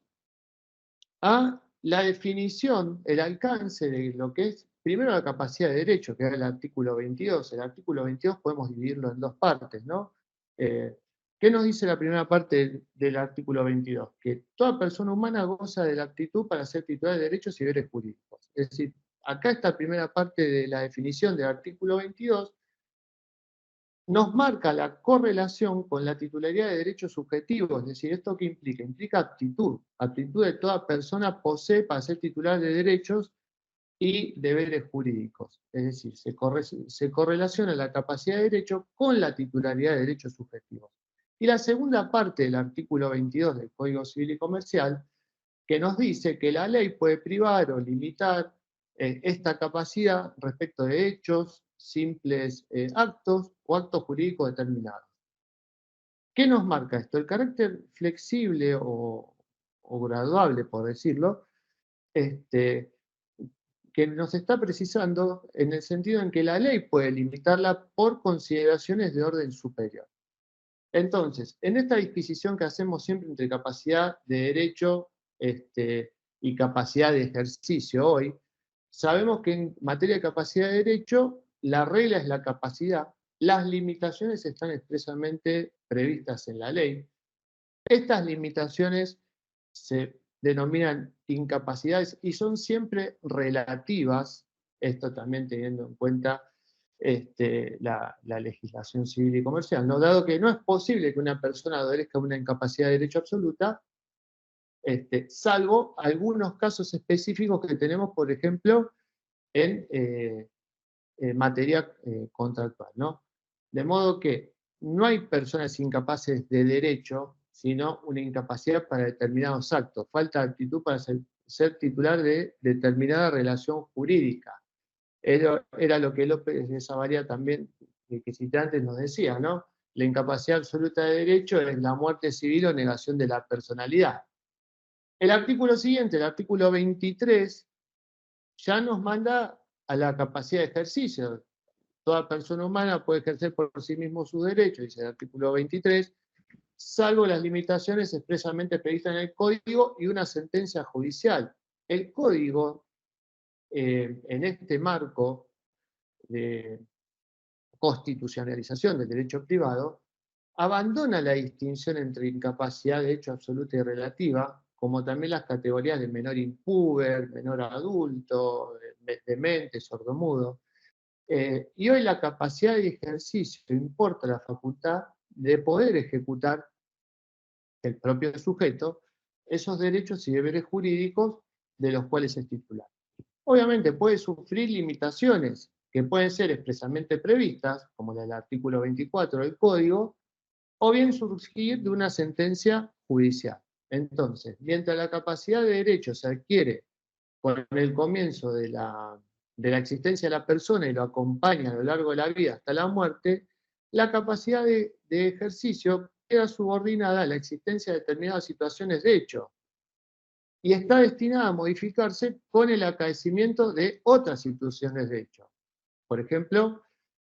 a la definición, el alcance de lo que es primero la capacidad de derecho, que es el artículo 22. El artículo 22 podemos dividirlo en dos partes, ¿no? ¿Qué nos dice la primera parte del artículo 22? Que toda persona humana goza de la aptitud para ser titular de derechos y deberes jurídicos. Es decir, acá esta primera parte de la definición del artículo 22 nos marca la correlación con la titularidad de derechos subjetivos. Es decir, ¿esto qué implica? Implica aptitud. Aptitud de toda persona posee para ser titular de derechos y deberes jurídicos. Es decir, se correlaciona la capacidad de derecho con la titularidad de derechos subjetivos. Y la segunda parte del artículo 22 del Código Civil y Comercial, que nos dice que la ley puede privar o limitar esta capacidad respecto de hechos, simples actos o actos jurídicos determinados. ¿Qué nos marca esto? El carácter flexible o graduable, por decirlo, que nos está precisando en el sentido en que la ley puede limitarla por consideraciones de orden superior. Entonces, en esta disquisición que hacemos siempre entre capacidad de derecho y capacidad de ejercicio hoy, sabemos que en materia de capacidad de derecho, la regla es la capacidad, las limitaciones están expresamente previstas en la ley. Estas limitaciones se denominan incapacidades y son siempre relativas, esto también teniendo en cuenta la legislación civil y comercial, ¿no? Dado que no es posible que una persona adolezca una incapacidad de derecho absoluta, salvo algunos casos específicos que tenemos, por ejemplo, en materia contractual, ¿no? De modo que no hay personas incapaces de derecho, sino una incapacidad para determinados actos. Falta actitud para ser titular de determinada relación jurídica. Era lo que López de Savaria también, que cité antes, nos decía, ¿no? La incapacidad absoluta de derecho es la muerte civil o negación de la personalidad. El artículo siguiente, el artículo 23, ya nos manda a la capacidad de ejercicio. Toda persona humana puede ejercer por sí mismo sus derechos, dice el artículo 23, salvo las limitaciones expresamente previstas en el Código y una sentencia judicial. El Código, en este marco de constitucionalización del derecho privado, abandona la distinción entre incapacidad de hecho absoluta y relativa, como también las categorías de menor impúber, menor adulto, demente, sordomudo. Y hoy la capacidad de ejercicio importa la facultad de poder ejecutar el propio sujeto esos derechos y deberes jurídicos de los cuales es titular. Obviamente puede sufrir limitaciones que pueden ser expresamente previstas, como la del artículo 24 del Código, o bien surgir de una sentencia judicial. Entonces, mientras la capacidad de derecho se adquiere con el comienzo de la existencia de la persona y lo acompaña a lo largo de la vida hasta la muerte, la capacidad de ejercicio queda subordinada a la existencia de determinadas situaciones de hecho y está destinada a modificarse con el acaecimiento de otras situaciones de hecho. Por ejemplo,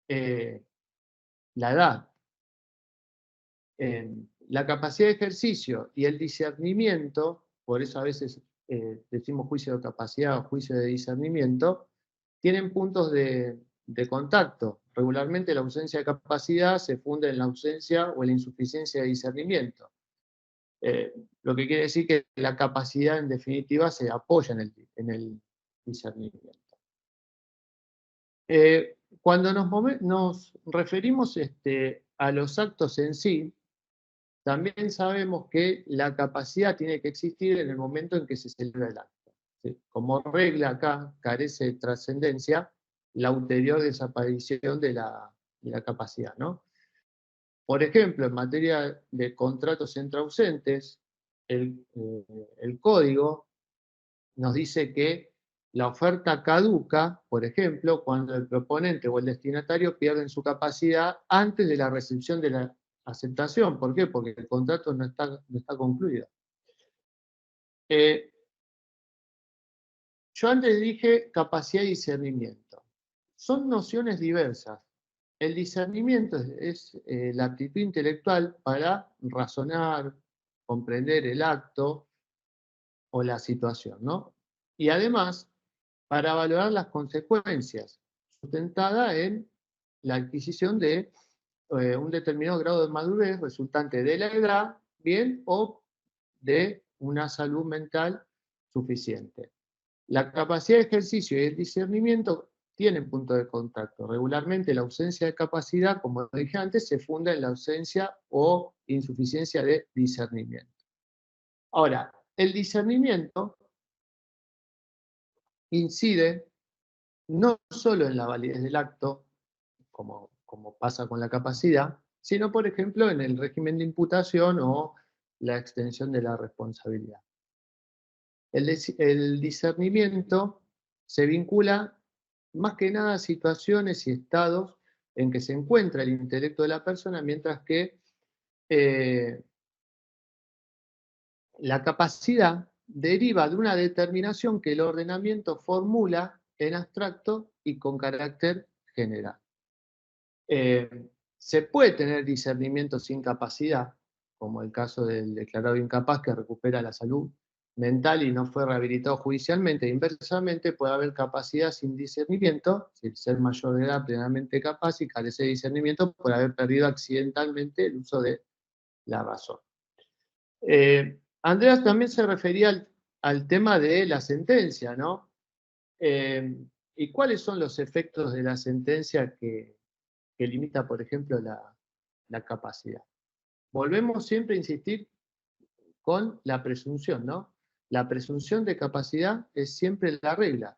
la edad. La capacidad de ejercicio y el discernimiento, por eso a veces decimos juicio de capacidad o juicio de discernimiento, tienen puntos de contacto. Regularmente la ausencia de capacidad se funde en la ausencia o en la insuficiencia de discernimiento. Lo que quiere decir que la capacidad en definitiva se apoya en el discernimiento. Cuando nos referimos a los actos en sí, también sabemos que la capacidad tiene que existir en el momento en que se celebra el acto. ¿Sí? Como regla acá carece de trascendencia la ulterior desaparición de la capacidad, ¿no? Por ejemplo, en materia de contratos entre ausentes, el Código nos dice que la oferta caduca, por ejemplo, cuando el proponente o el destinatario pierden su capacidad antes de la recepción de la aceptación. ¿Por qué? Porque el contrato no está concluido. Yo antes dije capacidad y discernimiento. Son nociones diversas. El discernimiento es la actitud intelectual para razonar, comprender el acto o la situación, ¿no? Y además, para valorar las consecuencias, sustentada en la adquisición de un determinado grado de madurez resultante de la edad, bien, o de una salud mental suficiente. La capacidad de ejercicio y el discernimiento tienen punto de contacto. Regularmente la ausencia de capacidad, como dije antes, se funda en la ausencia o insuficiencia de discernimiento. Ahora, el discernimiento incide no solo en la validez del acto, como pasa con la capacidad, sino, por ejemplo, en el régimen de imputación o la extensión de la responsabilidad. El discernimiento se vincula más que nada a situaciones y estados en que se encuentra el intelecto de la persona, mientras que la capacidad deriva de una determinación que el ordenamiento formula en abstracto y con carácter general. Se puede tener discernimiento sin capacidad, como el caso del declarado incapaz que recupera la salud mental y no fue rehabilitado judicialmente. Inversamente, puede haber capacidad sin discernimiento, si el ser mayor de edad plenamente capaz y carece de discernimiento por haber perdido accidentalmente el uso de la razón. Andreas también se refería al tema de la sentencia, ¿no? ¿Y cuáles son los efectos de la sentencia que limita, por ejemplo, la capacidad? Volvemos siempre a insistir con la presunción, ¿no? La presunción de capacidad es siempre la regla.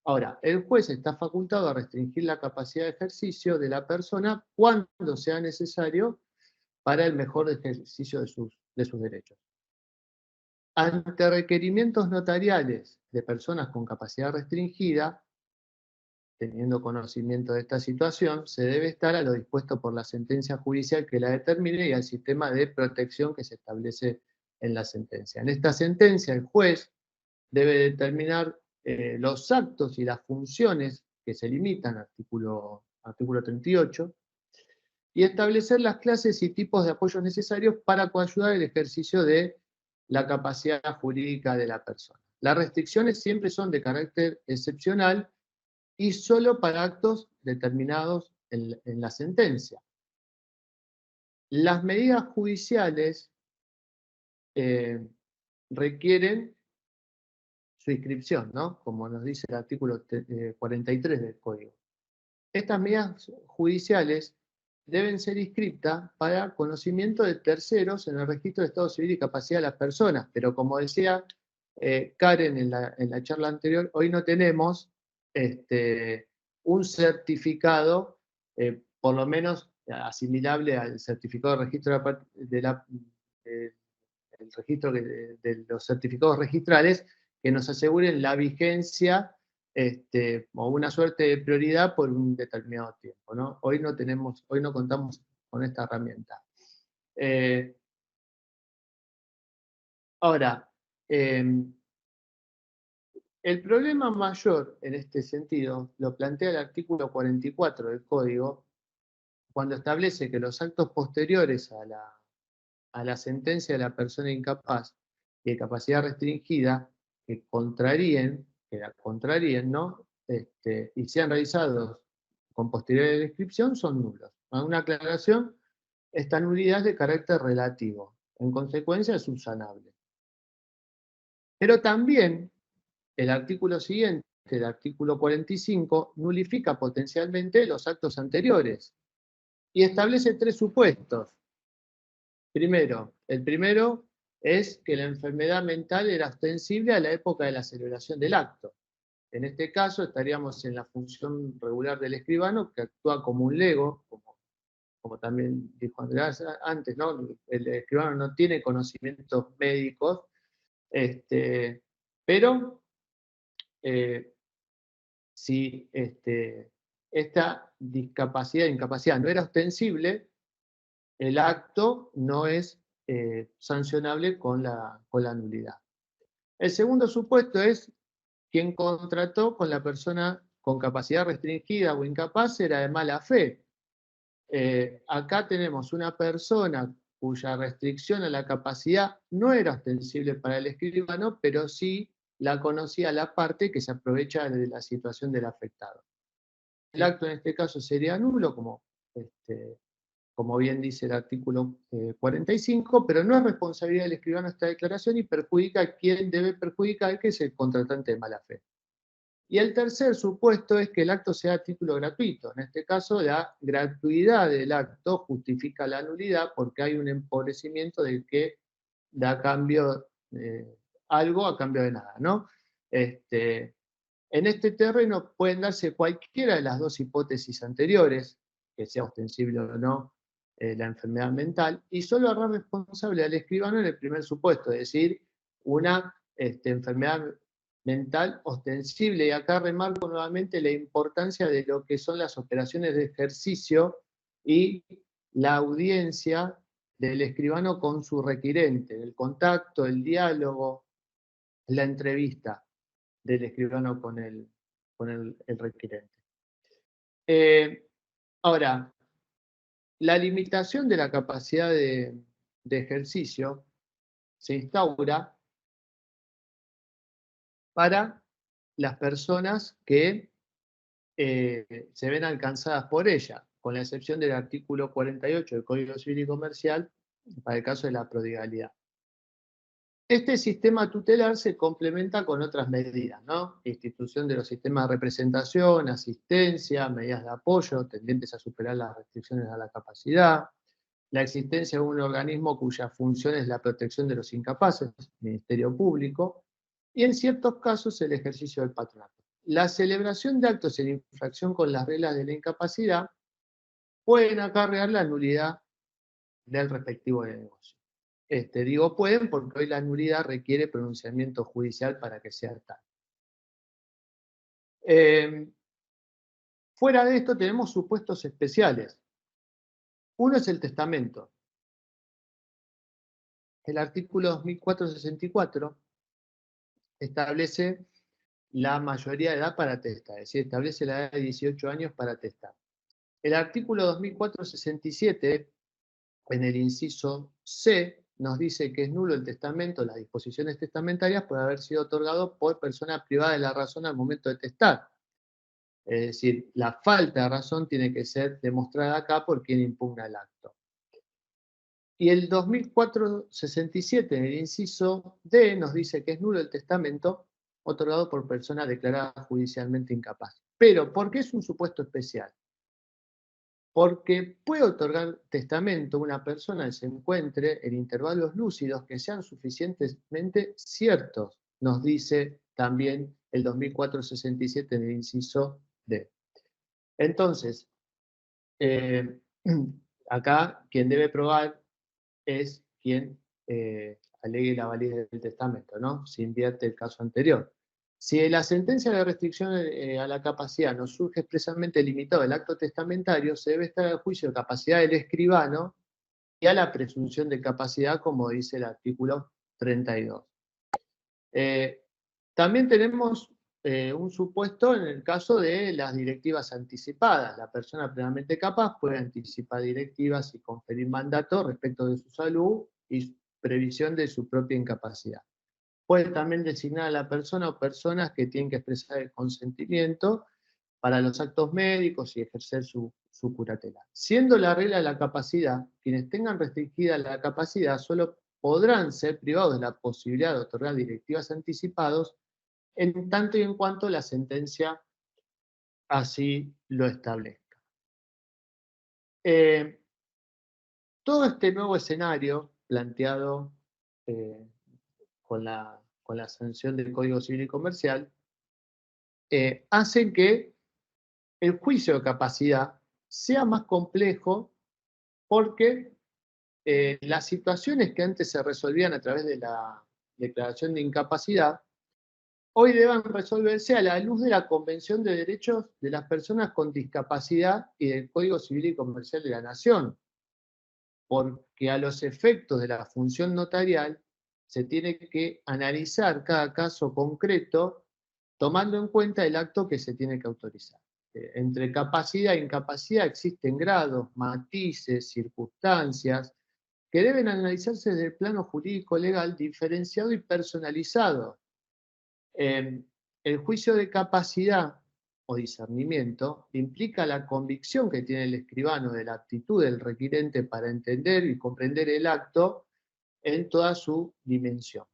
Ahora, el juez está facultado a restringir la capacidad de ejercicio de la persona cuando sea necesario para el mejor ejercicio de sus derechos. Ante requerimientos notariales de personas con capacidad restringida, teniendo conocimiento de esta situación, se debe estar a lo dispuesto por la sentencia judicial que la determine y al sistema de protección que se establece en la sentencia. En esta sentencia, el juez debe determinar los actos y las funciones que se limitan, artículo 38, y establecer las clases y tipos de apoyos necesarios para coayudar el ejercicio de la capacidad jurídica de la persona. Las restricciones siempre son de carácter excepcional y solo para actos determinados en la sentencia. Las medidas judiciales requieren su inscripción, ¿no? Como nos dice el artículo 43 del Código. Estas medidas judiciales deben ser inscritas para conocimiento de terceros en el registro de estado civil y capacidad de las personas, pero como decía Karen en la charla anterior, hoy no tenemos un certificado, por lo menos asimilable al certificado de registro el registro de los certificados registrales que nos aseguren la vigencia o una suerte de prioridad por un determinado tiempo, ¿no? Hoy no contamos con esta herramienta. Ahora, el problema mayor en este sentido lo plantea el artículo 44 del Código, cuando establece que los actos posteriores a la sentencia de la persona incapaz y de capacidad restringida que la contraríen, ¿no? Y sean realizados con posterior descripción son nulos. Una aclaración, esta nulidad es de carácter relativo, en consecuencia es subsanable. Pero también el artículo siguiente, el artículo 45, nulifica potencialmente los actos anteriores y establece tres supuestos. El primero es que la enfermedad mental era ostensible a la época de la celebración del acto. En este caso estaríamos en la función regular del escribano, que actúa como un lego, como también dijo Andrés antes, ¿no? El escribano no tiene conocimientos médicos, pero si esta incapacidad no era ostensible, el acto no es sancionable con la nulidad. El segundo supuesto es quien contrató con la persona con capacidad restringida o incapaz era de mala fe. Acá tenemos una persona cuya restricción a la capacidad no era ostensible para el escribano, pero sí la conocía la parte que se aprovecha de la situación del afectado. El acto en este caso sería nulo, como bien dice el artículo 45, pero no es responsabilidad del escribano esta declaración y perjudica a quien debe perjudicar, que es el contratante de mala fe. Y el tercer supuesto es que el acto sea a título gratuito. En este caso, la gratuidad del acto justifica la nulidad porque hay un empobrecimiento del que da cambio, algo a cambio de nada, ¿no? En este terreno pueden darse cualquiera de las dos hipótesis anteriores, que sea ostensible o no la enfermedad mental, y solo hará responsable al escribano en el primer supuesto, es decir, una enfermedad mental ostensible. Y acá remarco nuevamente la importancia de lo que son las operaciones de ejercicio y la audiencia del escribano con su requirente, el contacto, el diálogo, la entrevista del escribano con el requirente. Ahora, la limitación de la capacidad de ejercicio se instaura para las personas que se ven alcanzadas por ella, con la excepción del artículo 48 del Código Civil y Comercial, para el caso de la prodigalidad. Este sistema tutelar se complementa con otras medidas, ¿no? Institución de los sistemas de representación, asistencia, medidas de apoyo tendientes a superar las restricciones a la capacidad, la existencia de un organismo cuya función es la protección de los incapaces, Ministerio Público, y en ciertos casos el ejercicio del patronato. La celebración de actos en infracción con las reglas de la incapacidad pueden acarrear la nulidad del respectivo negocio. Digo pueden porque hoy la nulidad requiere pronunciamiento judicial para que sea tal. Fuera de esto tenemos supuestos especiales. Uno es el testamento. El artículo 2464 establece la mayoría de edad para testar, es decir, establece la edad de 18 años para testar. El artículo 2467, en el inciso C, nos dice que es nulo el testamento, las disposiciones testamentarias, por haber sido otorgado por persona privada de la razón al momento de testar. Es decir, la falta de razón tiene que ser demostrada acá por quien impugna el acto. Y el 2467, en el inciso D, nos dice que es nulo el testamento otorgado por persona declarada judicialmente incapaz. Pero, ¿por qué es un supuesto especial? Porque puede otorgar testamento una persona que se encuentre en intervalos lúcidos que sean suficientemente ciertos, nos dice también el 2467 en el inciso D. Entonces, acá quien debe probar es quien alegue la validez del testamento, ¿no? Se invierte el caso anterior. Si de la sentencia de restricción a la capacidad nos surge expresamente limitado el acto testamentario, se debe estar al juicio de capacidad del escribano y a la presunción de capacidad, como dice el artículo 32. También tenemos un supuesto en el caso de las directivas anticipadas. La persona plenamente capaz puede anticipar directivas y conferir mandato respecto de su salud y previsión de su propia incapacidad. Puede también designar a la persona o personas que tienen que expresar el consentimiento para los actos médicos y ejercer su curatela. Siendo la regla de la capacidad, quienes tengan restringida la capacidad solo podrán ser privados de la posibilidad de otorgar directivas anticipadas en tanto y en cuanto la sentencia así lo establezca. Todo este nuevo escenario planteado con la sanción del Código Civil y Comercial hacen que el juicio de capacidad sea más complejo porque las situaciones que antes se resolvían a través de la declaración de incapacidad hoy deben resolverse a la luz de la Convención de Derechos de las Personas con Discapacidad y del Código Civil y Comercial de la Nación, porque a los efectos de la función notarial se tiene que analizar cada caso concreto tomando en cuenta el acto que se tiene que autorizar. Entre capacidad e incapacidad existen grados, matices, circunstancias que deben analizarse desde el plano jurídico legal diferenciado y personalizado. El juicio de capacidad o discernimiento implica la convicción que tiene el escribano de la aptitud del requirente para entender y comprender el acto en toda su dimensión.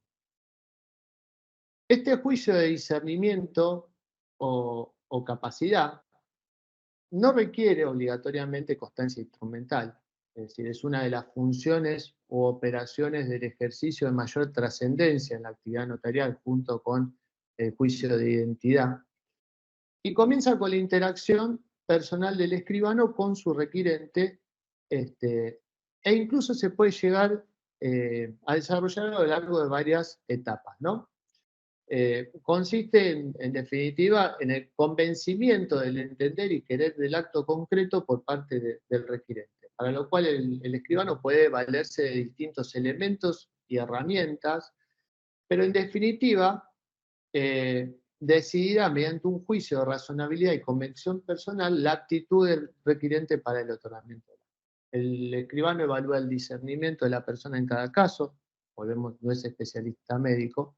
Este juicio de discernimiento o capacidad no requiere obligatoriamente constancia instrumental, es decir, es una de las funciones u operaciones del ejercicio de mayor trascendencia en la actividad notarial junto con el juicio de identidad, y comienza con la interacción personal del escribano con su requirente, e incluso se puede llegar a desarrollar a lo largo de varias etapas, ¿no? Consiste en definitiva en el convencimiento del entender y querer del acto concreto por parte del requirente, para lo cual el escribano puede valerse de distintos elementos y herramientas, pero en definitiva decidirá mediante un juicio de razonabilidad y convicción personal la aptitud del requirente para el otorgamiento. El escribano evalúa el discernimiento de la persona en cada caso, volvemos, no es especialista médico,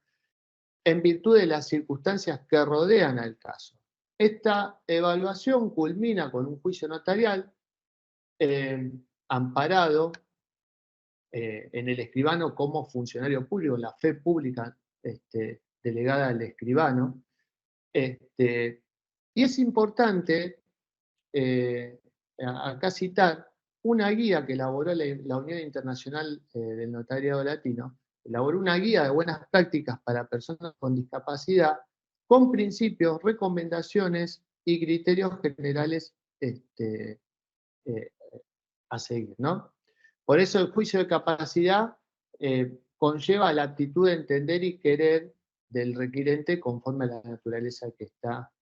en virtud de las circunstancias que rodean al caso. Esta evaluación culmina con un juicio notarial amparado en el escribano como funcionario público, la fe pública delegada al escribano. Y es importante acá citar una guía que elaboró la Unión Internacional del Notariado Latino, elaboró una guía de buenas prácticas para personas con discapacidad, con principios, recomendaciones y criterios generales a seguir, ¿no? Por eso el juicio de capacidad conlleva la actitud de entender y querer del requirente conforme a la naturaleza que está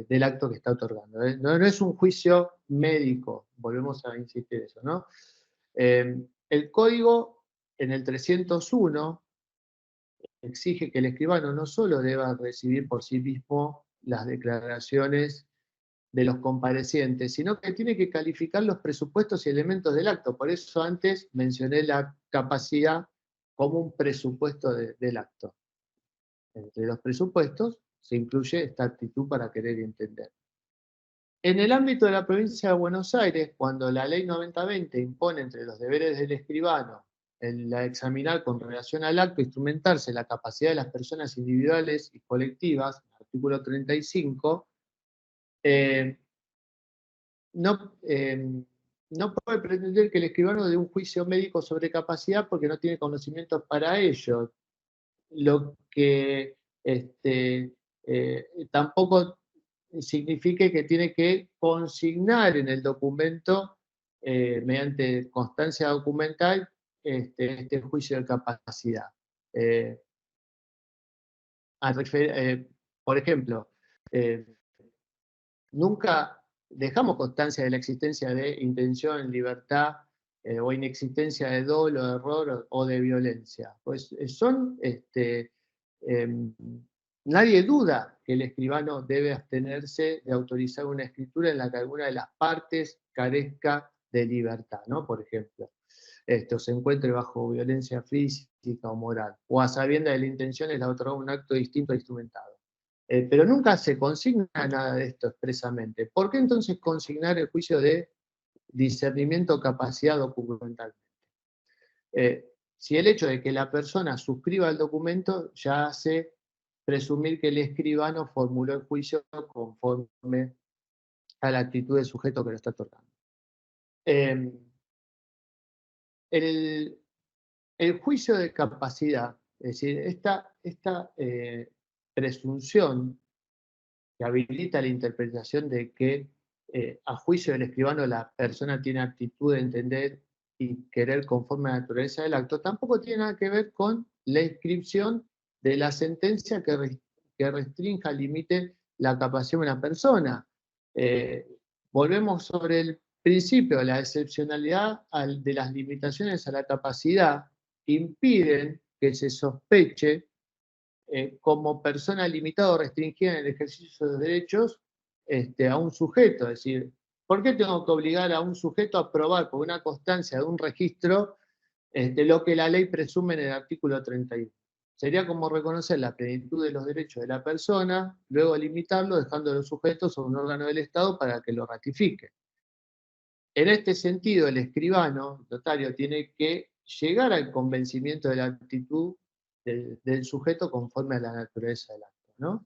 del acto que está otorgando. No es un juicio médico, volvemos a insistir en eso, ¿no? El código en el 301 exige que el escribano no solo deba recibir por sí mismo las declaraciones de los comparecientes, sino que tiene que calificar los presupuestos y elementos del acto. Por eso antes mencioné la capacidad como un presupuesto del acto. Entre los presupuestos se incluye esta actitud para querer entender. En el ámbito de la provincia de Buenos Aires, cuando la ley 9020 impone entre los deberes del escribano el examinar con relación al acto, instrumentarse la capacidad de las personas individuales y colectivas, artículo 35, no puede pretender que el escribano dé un juicio médico sobre capacidad porque no tiene conocimientos para ello. Lo que tampoco signifique que tiene que consignar en el documento, mediante constancia documental, este juicio de capacidad. Por ejemplo, nunca dejamos constancia de la existencia de intención, libertad, o inexistencia de dolo, de error o de violencia. Pues nadie duda que el escribano debe abstenerse de autorizar una escritura en la que alguna de las partes carezca de libertad, ¿no? Por ejemplo, se encuentre bajo violencia física o moral, o a sabienda de la intención es la otorgar un acto distinto e instrumentado. Pero nunca se consigna nada de esto expresamente. ¿Por qué entonces consignar el juicio de discernimiento o capacidad documentalmente? Si el hecho de que la persona suscriba el documento ya hace presumir que el escribano formuló el juicio conforme a la actitud del sujeto que lo está otorgando. El juicio de capacidad, es decir, esta presunción que habilita la interpretación de que a juicio del escribano la persona tiene actitud de entender y querer conforme a la naturaleza del acto, tampoco tiene nada que ver con la inscripción de la sentencia que restrinja, limite la capacidad de una persona. Volvemos sobre el principio, la excepcionalidad de las limitaciones a la capacidad impiden que se sospeche como persona limitada o restringida en el ejercicio de los derechos a un sujeto. Es decir, ¿por qué tengo que obligar a un sujeto a probar por una constancia de un registro lo que la ley presume en el artículo 31? O Sería como reconocer la plenitud de los derechos de la persona, luego limitarlo dejándolo sujeto a un órgano del Estado para que lo ratifique. En este sentido, el escribano, el notario, tiene que llegar al convencimiento de la actitud del sujeto conforme a la naturaleza del acto, ¿no?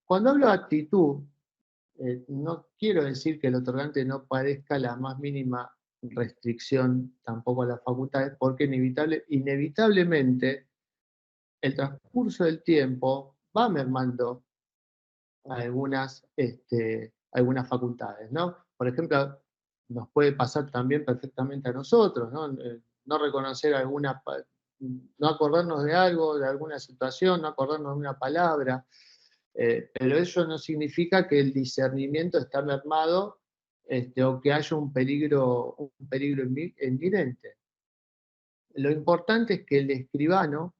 Cuando hablo de actitud, no quiero decir que el otorgante no padezca la más mínima restricción tampoco a las facultades, porque inevitablemente el transcurso del tiempo va mermando algunas facultades, ¿no? Por ejemplo, nos puede pasar también perfectamente a nosotros, ¿no? No reconocer no acordarnos de algo, de alguna situación, no acordarnos de una palabra, pero eso no significa que el discernimiento está mermado o que haya un peligro inminente. Lo importante es que el escribano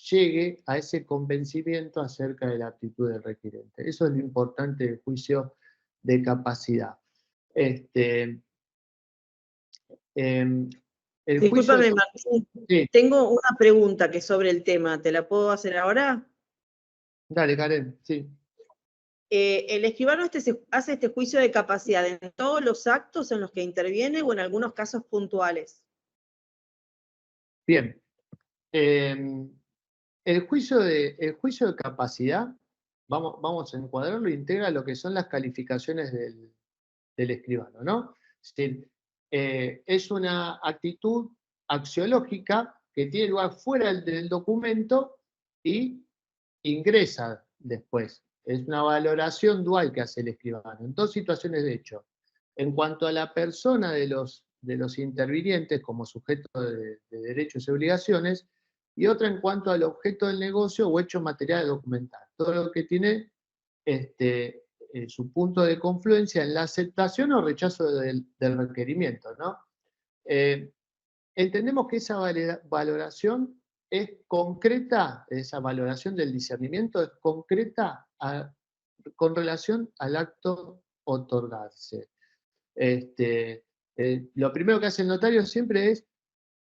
llegue a ese convencimiento acerca de la aptitud del requirente. Eso es lo importante del juicio de capacidad. Discúlpame, Martín, sí. Tengo una pregunta que es sobre el tema, ¿te la puedo hacer ahora? Dale, Karen, sí. ¿El escribano hace este juicio de capacidad en todos los actos en los que interviene o en algunos casos puntuales? Bien. El juicio de capacidad, vamos a encuadrarlo, integra lo que son las calificaciones del escribano, ¿no? Es decir, es una actitud axiológica que tiene lugar fuera del documento y ingresa después. Es una valoración dual que hace el escribano, en dos situaciones de hecho. En cuanto a la persona de los intervinientes como sujeto de derechos y obligaciones, y otra en cuanto al objeto del negocio o hecho material documental. Todo lo que tiene su punto de confluencia en la aceptación o rechazo del requerimiento, ¿no? Entendemos que esa valoración es concreta, esa valoración del discernimiento es concreta con relación al acto otorgarse. Lo primero que hace el notario siempre es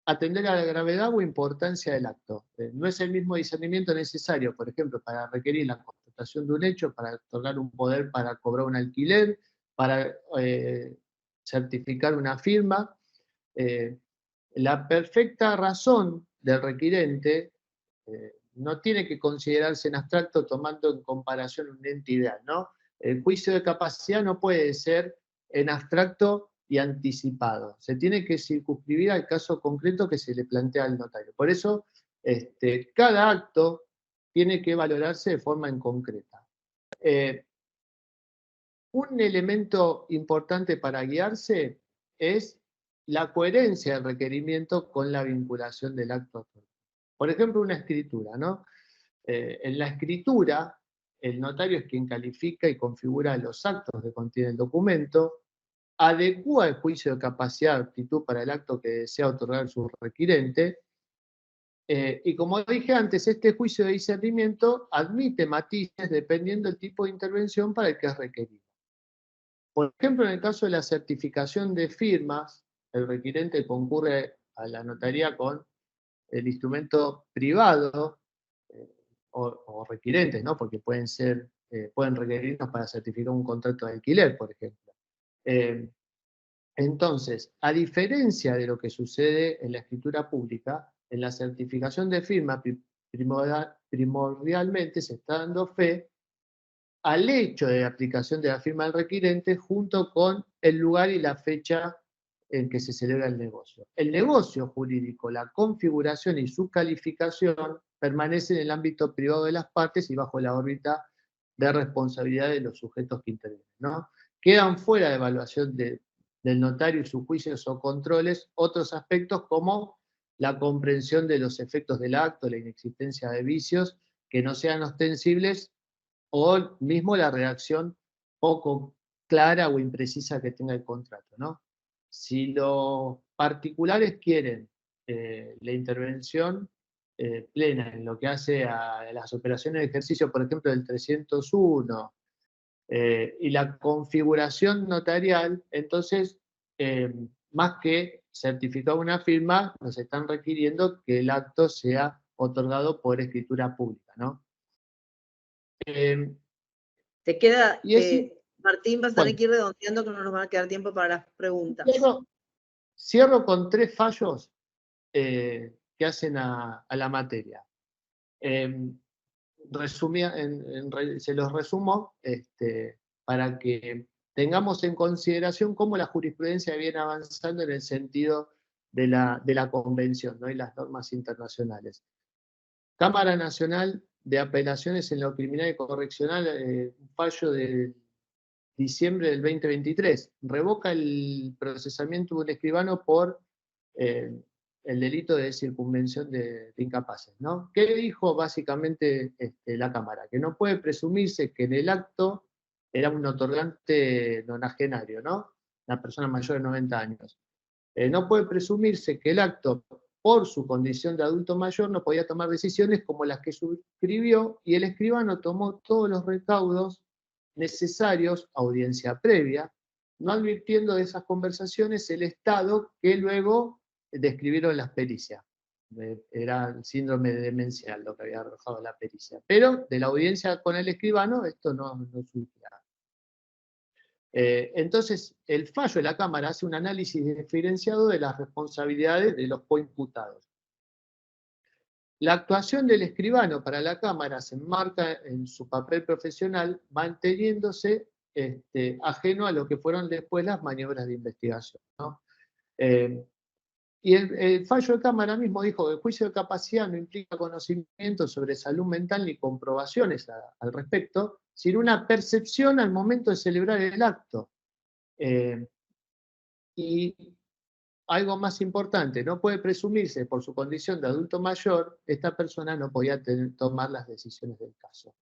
atender a la gravedad o importancia del acto. No es el mismo discernimiento necesario, por ejemplo, para requerir la constatación de un hecho, para otorgar un poder para cobrar un alquiler, para certificar una firma. La perfecta razón del requirente no tiene que considerarse en abstracto tomando en comparación una entidad, ¿no? El juicio de capacidad no puede ser en abstracto y anticipado. Se tiene que circunscribir al caso concreto que se le plantea al notario. Por eso, cada acto tiene que valorarse de forma en concreta. Un elemento importante para guiarse es la coherencia del requerimiento con la vinculación del acto. Por ejemplo, una escritura, ¿no? En la escritura, el notario es quien califica y configura los actos que contiene el documento, adecúa el juicio de capacidad de aptitud para el acto que desea otorgar su requirente, y como dije antes, este juicio de discernimiento admite matices dependiendo del tipo de intervención para el que es requerido. Por ejemplo, en el caso de la certificación de firmas, el requirente concurre a la notaría con el instrumento privado, o requirentes, ¿no? Porque pueden requerirnos para certificar un contrato de alquiler, por ejemplo. Entonces, a diferencia de lo que sucede en la escritura pública, en la certificación de firma primordialmente se está dando fe al hecho de aplicación de la firma del requirente junto con el lugar y la fecha en que se celebra el negocio. El negocio jurídico, la configuración y su calificación permanecen en el ámbito privado de las partes y bajo la órbita de responsabilidad de los sujetos que intervienen, ¿no? Quedan fuera de evaluación del notario y sus juicios o controles otros aspectos como la comprensión de los efectos del acto, la inexistencia de vicios que no sean ostensibles o mismo la redacción poco clara o imprecisa que tenga el contrato, ¿no? Si los particulares quieren la intervención plena en lo que hace a las operaciones de ejercicio, por ejemplo, del 301, y la configuración notarial, entonces, más que certificar una firma, nos están requiriendo que el acto sea otorgado por escritura pública, ¿no? Te queda, y Martín, vas a tener que ir redondeando, que no nos va a quedar tiempo para las preguntas. Cierro con 3 fallos que hacen a la materia. Se los resumo para que tengamos en consideración cómo la jurisprudencia viene avanzando en el sentido de la convención, ¿no? Y las normas internacionales. Cámara Nacional de Apelaciones en lo Criminal y Correccional, un fallo de diciembre del 2023, revoca el procesamiento de un escribano por el delito de circunvención de incapaces, ¿no? ¿Qué dijo básicamente la Cámara? Que no puede presumirse que en el acto era un otorgante nonagenario, ¿no? Una persona mayor de 90 años. No puede presumirse que el acto, por su condición de adulto mayor, no podía tomar decisiones como las que suscribió, y el escribano tomó todos los recaudos necesarios, audiencia previa, no advirtiendo de esas conversaciones el estado que luego describieron las pericias. Era el síndrome demencial lo que había arrojado la pericia. Pero de la audiencia con el escribano esto no surgía. Entonces, el fallo de la Cámara hace un análisis diferenciado de las responsabilidades de los coimputados. La actuación del escribano para la Cámara se enmarca en su papel profesional, manteniéndose ajeno a lo que fueron después las maniobras de investigación, ¿no? Y el fallo de Cámara mismo dijo que el juicio de capacidad no implica conocimiento sobre salud mental ni comprobaciones al respecto, sino una percepción al momento de celebrar el acto. Y algo más importante, no puede presumirse por su condición de adulto mayor, esta persona no podía tomar las decisiones del caso.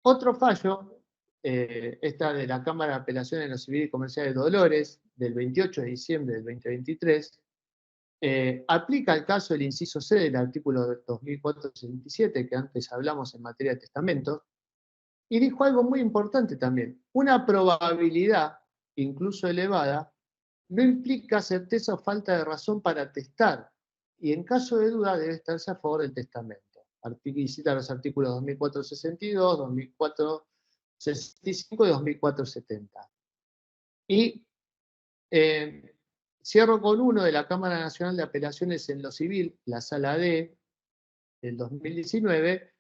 Otro fallo, esta de la Cámara de Apelaciones en lo Civil y Comercial de Dolores, del 28 de diciembre del 2023, aplica el caso del inciso C del artículo 2467, que antes hablamos en materia de testamento, y dijo algo muy importante también. Una probabilidad, incluso elevada, no implica certeza o falta de razón para atestar, y en caso de duda debe estarse a favor del testamento. Y cita los artículos 2462, 2465 y 2470. Y cierro con uno de la Cámara Nacional de Apelaciones en lo Civil, la Sala D, del 2019,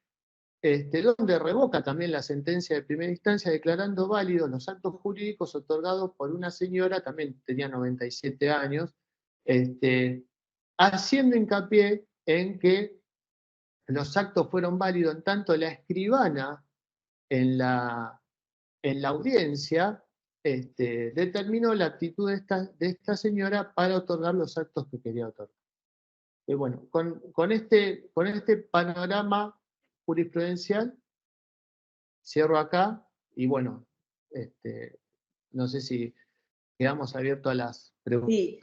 donde revoca también la sentencia de primera instancia declarando válidos los actos jurídicos otorgados por una señora, también tenía 97 años, haciendo hincapié en que los actos fueron válidos en tanto la escribana en la audiencia determinó la actitud de esta señora para otorgar los actos que quería otorgar. Bueno, con este panorama jurisprudencial cierro acá y bueno, no sé si quedamos abiertos a las preguntas. Sí.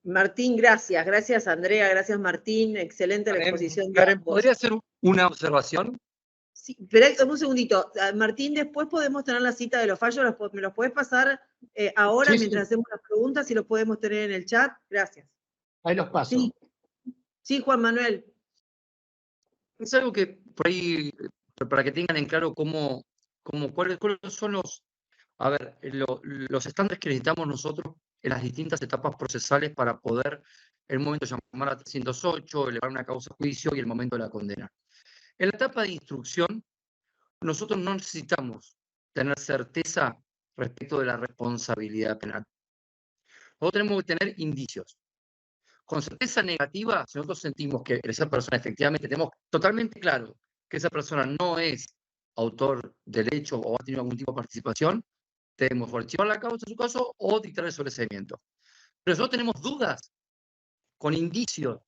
Martín, gracias. Gracias, Andrea. Gracias, Martín. Excelente la exposición. ¿Podría hacer una observación? Sí, pero un segundito. Martín, después podemos tener la cita de los fallos. ¿Me los puedes pasar ahora mientras hacemos las preguntas y los podemos tener en el chat? Gracias. Ahí los paso. Sí, Juan Manuel. Es algo que por ahí, para que tengan en claro cuáles son los estándares que necesitamos nosotros en las distintas etapas procesales para poder, en el momento de llamar a 308, elevar una causa a juicio y el momento de la condena. En la etapa de instrucción, nosotros no necesitamos tener certeza respecto de la responsabilidad penal. Nosotros tenemos que tener indicios. Con certeza negativa, si nosotros sentimos que esa persona efectivamente, tenemos totalmente claro que esa persona no es autor del hecho o ha tenido algún tipo de participación, debemos archivar la causa en su caso o dictar el sobreseimiento. Pero si nosotros tenemos dudas, con indicios,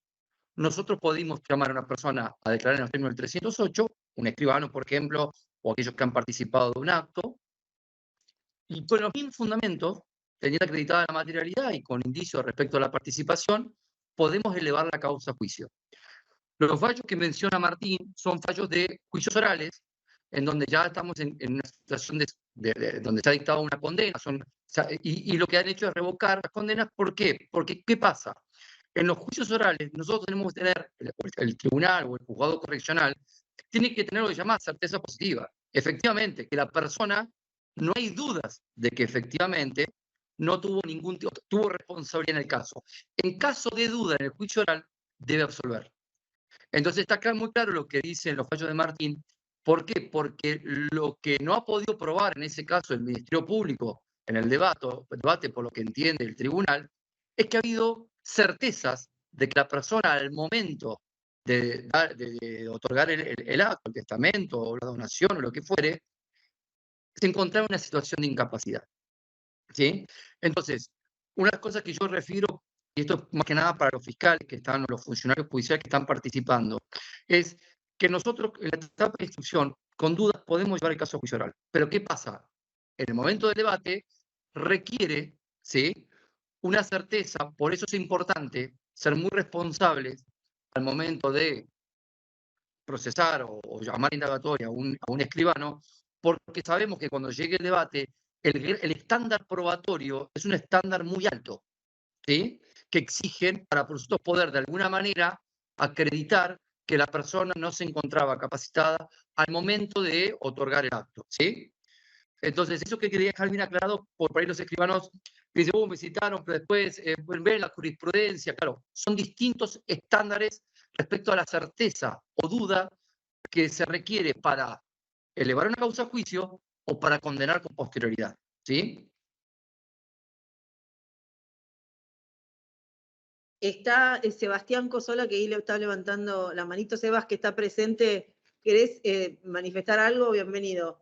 nosotros podemos llamar a una persona a declarar en los términos del 308, un escribano, por ejemplo, o aquellos que han participado de un acto, y con los mismos fundamentos, teniendo acreditada la materialidad y con indicios respecto a la participación, podemos elevar la causa a juicio. Los fallos que menciona Martín son fallos de juicios orales, en donde ya estamos en una situación donde se ha dictado una condena, y lo que han hecho es revocar las condenas. ¿Por qué? Porque, ¿qué pasa? En los juicios orales, nosotros tenemos que tener, el tribunal o el juzgado correccional, tiene que tener lo que se llama certeza positiva. Efectivamente, que la persona, no hay dudas de que efectivamente no tuvo tuvo responsabilidad en el caso. En caso de duda en el juicio oral, debe absolver. Entonces está acá muy claro lo que dicen los fallos de Martín. ¿Por qué? Porque lo que no ha podido probar en ese caso el Ministerio Público en el debate por lo que entiende el tribunal, es que ha habido certezas de que la persona al momento de otorgar el acto, el testamento o la donación o lo que fuere, se encontraba en una situación de incapacidad. ¿Sí? Entonces, una de las cosas que yo refiero, y esto es más que nada para los fiscales que están, o los funcionarios judiciales que están participando, es que nosotros en la etapa de instrucción, con dudas, podemos llevar el caso a juicio oral. Pero ¿qué pasa? En el momento del debate requiere, ¿sí?, una certeza, por eso es importante ser muy responsables al momento de procesar o llamar indagatoria a un escribano, porque sabemos que cuando llegue el debate, el estándar probatorio es un estándar muy alto, ¿sí?, que exigen para nosotros poder de alguna manera acreditar que la persona no se encontraba capacitada al momento de otorgar el acto, ¿sí? Entonces, eso que quería dejar bien aclarado, por ahí los escribanos dicen, me citaron, pero después ven la jurisprudencia. Claro, son distintos estándares respecto a la certeza o duda que se requiere para elevar una causa a juicio o para condenar con posterioridad, ¿sí? Está Sebastián Cosola, que ahí le está levantando la manito. Sebas, que está presente. ¿Querés manifestar algo? Bienvenido.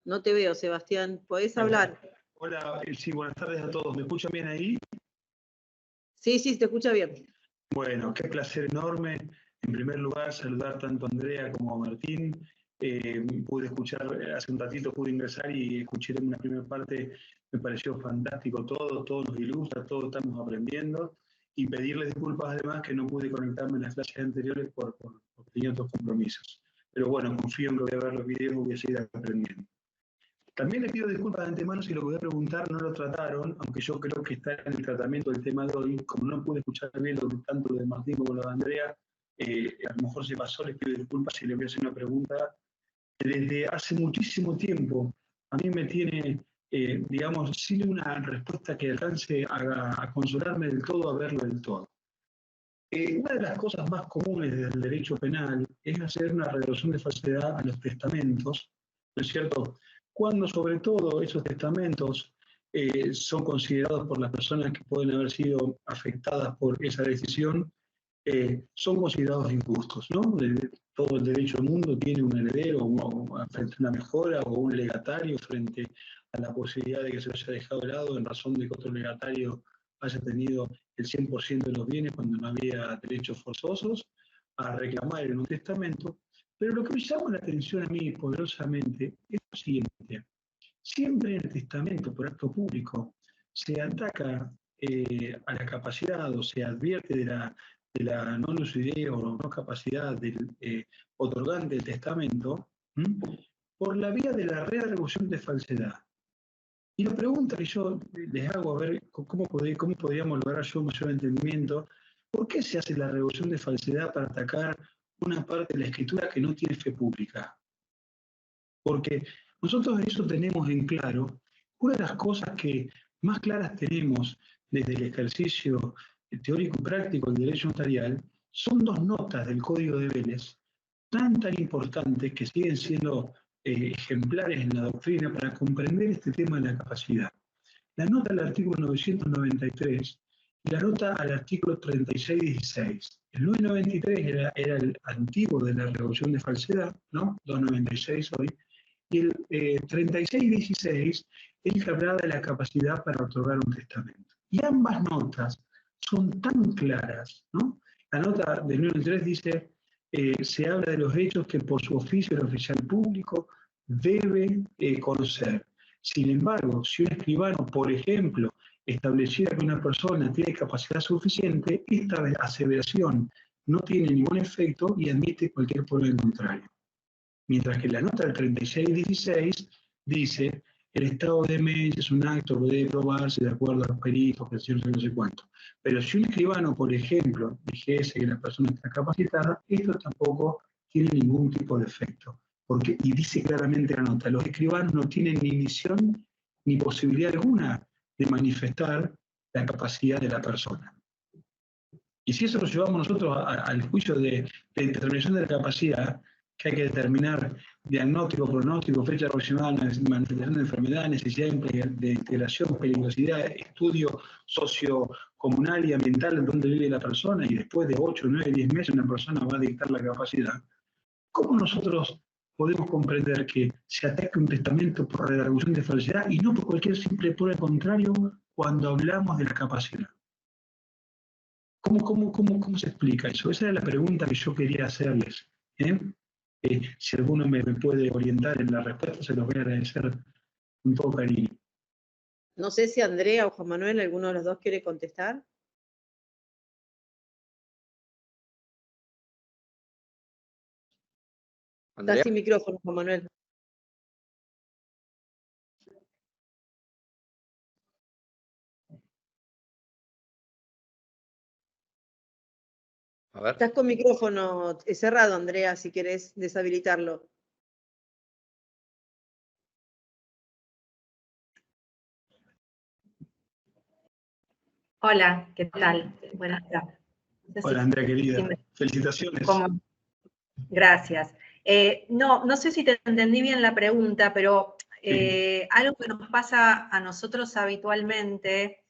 No te veo, Sebastián. ¿Podés hablar? Hola, sí, buenas tardes a todos. ¿Me escuchan bien ahí? Sí, sí, te escucha bien. Bueno, qué placer enorme. En primer lugar, saludar tanto a Andrea como a Martín. Pude escuchar, hace un ratito pude ingresar y escuché en una primera parte, me pareció fantástico todo nos ilustra, todos estamos aprendiendo. Y pedirles disculpas además que no pude conectarme en las clases anteriores por tenía otros compromisos. Pero bueno, confío en que voy a ver los videos y voy a seguir aprendiendo. También les pido disculpas de antemano si lo que voy a preguntar no lo trataron, aunque yo creo que está en el tratamiento del tema de hoy. Como no pude escuchar bien tanto de Martín como lo de Andrea, a lo mejor se pasó, les pido disculpas si les voy a hacer una pregunta que desde hace muchísimo tiempo a mí me tiene, digamos, sin una respuesta que alcance a consolarme del todo, a verlo del todo. Una de las cosas más comunes del derecho penal es hacer una reducción de falsedad a los testamentos, ¿no es cierto? Cuando sobre todo esos testamentos son considerados por las personas que pueden haber sido afectadas por esa decisión, son considerados injustos, ¿no? Todo el derecho del mundo tiene un heredero frente a una mejora o un legatario frente a la posibilidad de que se lo haya dejado de lado en razón de que otro legatario haya tenido el 100% de los bienes cuando no había derechos forzosos a reclamar en un testamento. Pero lo que me llama la atención a mí poderosamente es lo siguiente. Siempre en el testamento por acto público se ataca a la capacidad o se advierte de la no lucidez o no capacidad del otorgante del testamento por la vía de la redargución de falsedad. Y la pregunta que yo les hago, a ver cómo podríamos lograr yo un mayor entendimiento, ¿por qué se hace la revolución de falsedad para atacar una parte de la escritura que no tiene fe pública? Porque nosotros eso tenemos en claro. Una de las cosas que más claras tenemos desde el ejercicio teórico y práctico del derecho notarial son dos notas del Código de Vélez tan importantes que siguen siendo ejemplares en la doctrina para comprender este tema de la capacidad. La nota al artículo 993 y la nota al artículo 3616. El 993 era el antiguo de la revolución de falsedad, ¿no? 296 hoy, y el 3616 es el que hablaba de la capacidad para otorgar un testamento. Y ambas notas son tan claras, ¿no? La nota del 993 dice se habla de los hechos que por su oficio el oficial público debe conocer. Sin embargo, si un escribano, por ejemplo, estableciera que una persona tiene capacidad suficiente, esta aseveración no tiene ningún efecto y admite cualquier prueba en contrario. Mientras que la nota del 3616 dice, el estado de demencia es un acto que puede probarse de acuerdo a los peritos, presiones, no sé cuánto. Pero si un escribano, por ejemplo, dijese que la persona está capacitada, esto tampoco tiene ningún tipo de efecto. Y dice claramente la nota, los escribanos no tienen ni misión ni posibilidad alguna de manifestar la capacidad de la persona. Y si eso lo llevamos nosotros al juicio de determinación de la capacidad, que hay que determinar diagnóstico, pronóstico, fecha aproximada, manifestación de enfermedad, necesidad de integración, peligrosidad, estudio sociocomunal y ambiental en donde vive la persona, y después de 8, 9, 10 meses una persona va a dictar la capacidad, ¿cómo nosotros podemos comprender que se ataque un testamento por redargución de falsedad y no por cualquier simple prueba contrario cuando hablamos de la capacidad? ¿Cómo se explica eso? Esa era la pregunta que yo quería hacerles. Si alguno me puede orientar en la respuesta, se los voy a agradecer con todo cariño. No sé si Andrea o Juan Manuel, alguno de los dos quiere contestar. Andrea. Está sin micrófono, Juan Manuel. A ver. Estás con micrófono cerrado, Andrea, si querés deshabilitarlo. Hola, ¿qué tal? Buenas tardes. Hola, Andrea, querida. Felicitaciones. Gracias. No sé si te entendí bien la pregunta, pero algo que nos pasa a nosotros habitualmente,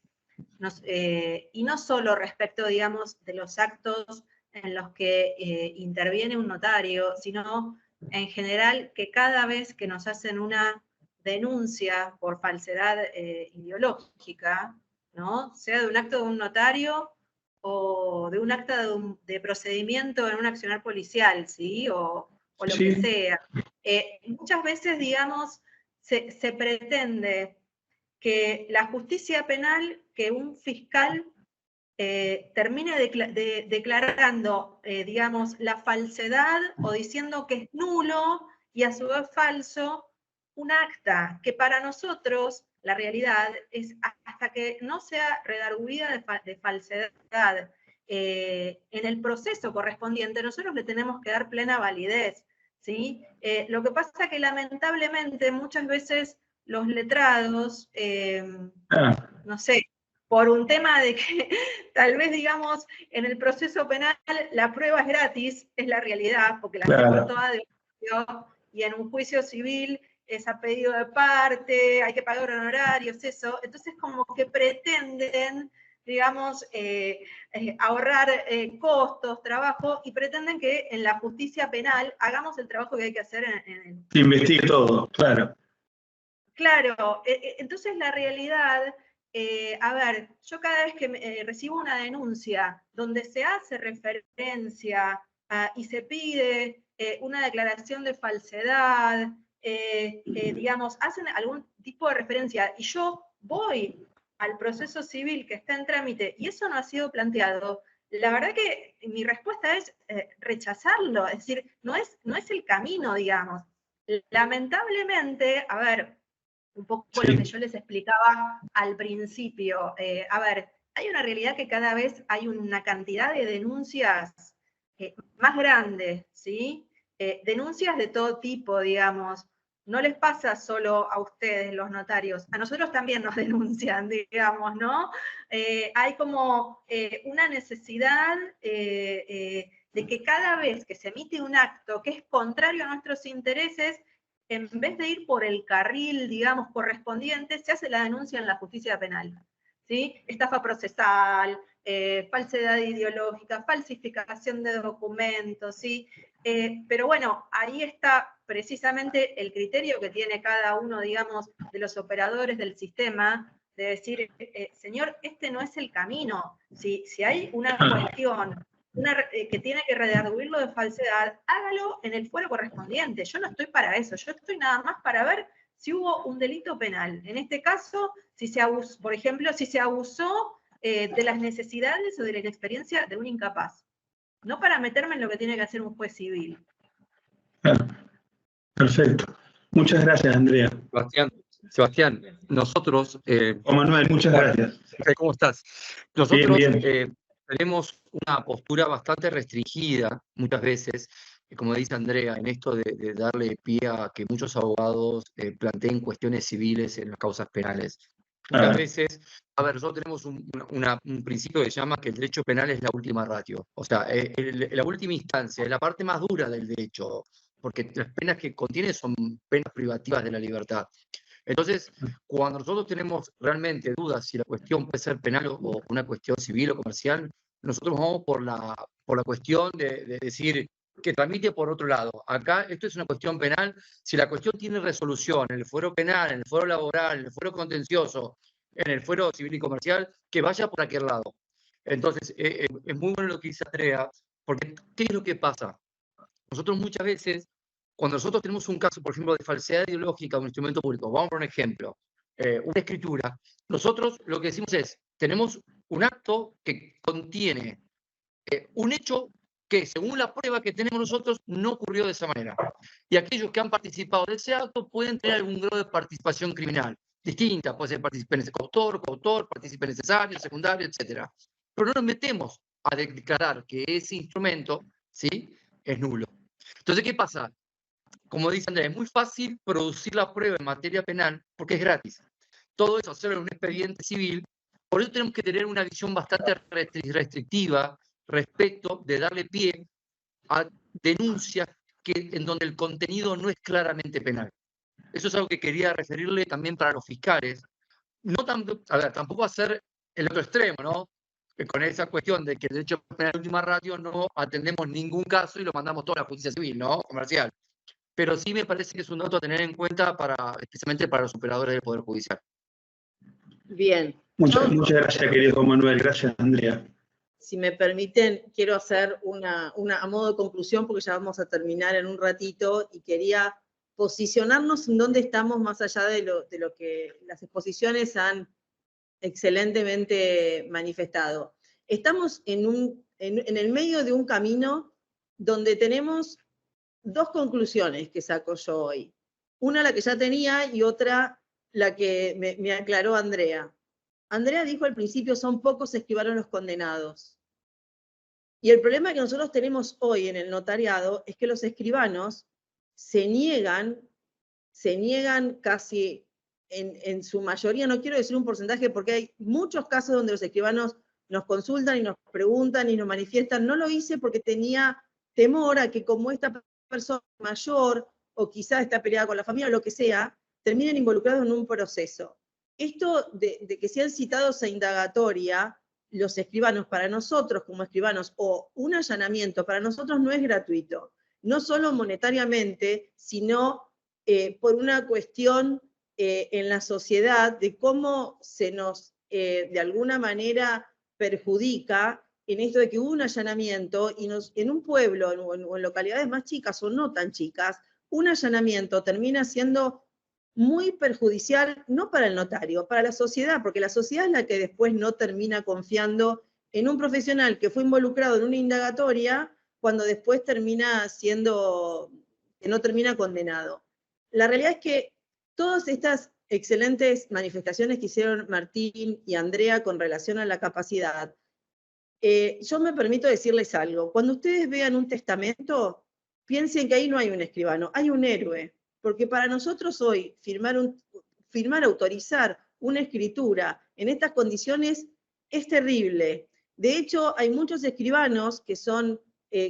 y no solo respecto, digamos, de los actos en los que interviene un notario, sino en general que cada vez que nos hacen una denuncia por falsedad ideológica, ¿no? Sea de un acto de un notario o de un acta de procedimiento en un accionar policial, ¿sí? O lo que sea. Muchas veces, digamos, se pretende que la justicia penal, que un fiscal termine declarando, digamos, la falsedad o diciendo que es nulo y a su vez falso un acta que para nosotros la realidad es hasta que no sea redarguida de falsedad en el proceso correspondiente, nosotros le tenemos que dar plena validez, ¿sí? Lo que pasa es que lamentablemente muchas veces los letrados, no sé, por un tema de que tal vez, digamos, en el proceso penal la prueba es gratis, es la realidad, porque la hacemos toda de oficio, y en un juicio civil es a pedido de parte, hay que pagar honorarios, eso. Entonces, como que pretenden, digamos, ahorrar costos, trabajo, y pretenden que en la justicia penal hagamos el trabajo que hay que hacer en que investigue todo, claro. Claro, entonces la realidad, a ver, yo cada vez que recibo una denuncia donde se hace referencia y se pide una declaración de falsedad, digamos, hacen algún tipo de referencia y yo voy al proceso civil que está en trámite y eso no ha sido planteado, la verdad que mi respuesta es rechazarlo, es decir, no es el camino, digamos. Lamentablemente, a ver, un poco lo que yo les explicaba al principio. A ver, hay una realidad que cada vez hay una cantidad de denuncias más grandes, ¿sí? Denuncias de todo tipo, digamos. No les pasa solo a ustedes, los notarios, a nosotros también nos denuncian, digamos, ¿no? Hay como una necesidad de que cada vez que se emite un acto que es contrario a nuestros intereses, en vez de ir por el carril, digamos, correspondiente, se hace la denuncia en la justicia penal, ¿sí? Estafa procesal, falsedad ideológica, falsificación de documentos, ¿sí? Pero bueno, ahí está precisamente el criterio que tiene cada uno, digamos, de los operadores del sistema, de decir, señor, este no es el camino. Si hay una cuestión que tiene que redarguirlo de falsedad, hágalo en el fuero correspondiente. Yo no estoy para eso, yo estoy nada más para ver si hubo un delito penal. En este caso, si se abusó, por ejemplo, si se abusó de las necesidades o de la inexperiencia de un incapaz. No para meterme en lo que tiene que hacer un juez civil. Perfecto. Muchas gracias, Andrea. Sebastián, nosotros... Juan Manuel, muchas gracias. ¿Cómo estás? Nosotros Bien. tenemos una postura bastante restringida muchas veces, como dice Andrea, en esto de darle pie a que muchos abogados planteen cuestiones civiles en las causas penales. Muchas veces, a ver, nosotros tenemos un principio que se llama que el derecho penal es la última ratio, o sea, la última instancia, es la parte más dura del derecho, porque las penas que contiene son penas privativas de la libertad. Entonces, cuando nosotros tenemos realmente dudas si la cuestión puede ser penal o una cuestión civil o comercial, nosotros vamos por la cuestión de decir que tramite por otro lado. Acá esto es una cuestión penal. Si la cuestión tiene resolución en el fuero penal, en el fuero laboral, en el fuero contencioso, en el fuero civil y comercial, que vaya por aquel lado. Entonces, es muy bueno lo que dice Andrea, porque ¿qué es lo que pasa? Nosotros muchas veces, cuando nosotros tenemos un caso, por ejemplo, de falsedad ideológica de un instrumento público, vamos por un ejemplo, una escritura, nosotros lo que decimos es, tenemos un acto que contiene un hecho que, según la prueba que tenemos nosotros, no ocurrió de esa manera. Y aquellos que han participado de ese acto pueden tener algún grado de participación criminal, distinta, puede ser partícipe coautor, partícipe necesario, secundario, etc. Pero no nos metemos a declarar que ese instrumento, ¿sí?, es nulo. Entonces, ¿qué pasa? Como dice Andrés, es muy fácil producir la prueba en materia penal porque es gratis. Todo eso hacerlo en un expediente civil, por eso tenemos que tener una visión bastante restrictiva respecto de darle pie a denuncias en donde el contenido no es claramente penal. Eso es algo que quería referirle también para los fiscales. No tampoco hacer el otro extremo, ¿no? Con esa cuestión de que el derecho penal de última ratio no atendemos ningún caso y lo mandamos todo a la justicia civil, ¿no? Comercial. Pero sí me parece que es un dato a tener en cuenta especialmente para los operadores del Poder Judicial. Bien. Muchas gracias, querido Juan Manuel. Gracias, Andrea. Si me permiten, quiero hacer a modo de conclusión, porque ya vamos a terminar en un ratito, y quería posicionarnos en dónde estamos más allá de lo que las exposiciones han excelentemente manifestado. Estamos en el medio de un camino donde tenemos dos conclusiones que saco yo hoy. Una la que ya tenía y otra la que me aclaró Andrea. Andrea dijo al principio, son pocos escribanos los condenados. Y el problema que nosotros tenemos hoy en el notariado es que los escribanos se niegan casi en su mayoría, no quiero decir un porcentaje porque hay muchos casos donde los escribanos nos consultan y nos preguntan y nos manifiestan, no lo hice porque tenía temor a que como esta persona mayor o quizás está peleada con la familia o lo que sea, terminen involucrados en un proceso. Esto de que sean citados a indagatoria los escribanos para nosotros como escribanos o un allanamiento para nosotros no es gratuito, no solo monetariamente, sino por una cuestión en la sociedad de cómo se nos de alguna manera perjudica en esto de que hubo un allanamiento y en un pueblo o en localidades más chicas o no tan chicas, un allanamiento termina siendo muy perjudicial, no para el notario, para la sociedad, porque la sociedad es la que después no termina confiando en un profesional que fue involucrado en una indagatoria cuando después termina que no termina condenado. La realidad es que todas estas excelentes manifestaciones que hicieron Martín y Andrea con relación a la capacidad, yo me permito decirles algo. Cuando ustedes vean un testamento, piensen que ahí no hay un escribano, hay un héroe. Porque para nosotros hoy autorizar una escritura en estas condiciones es terrible. De hecho, hay muchos escribanos que son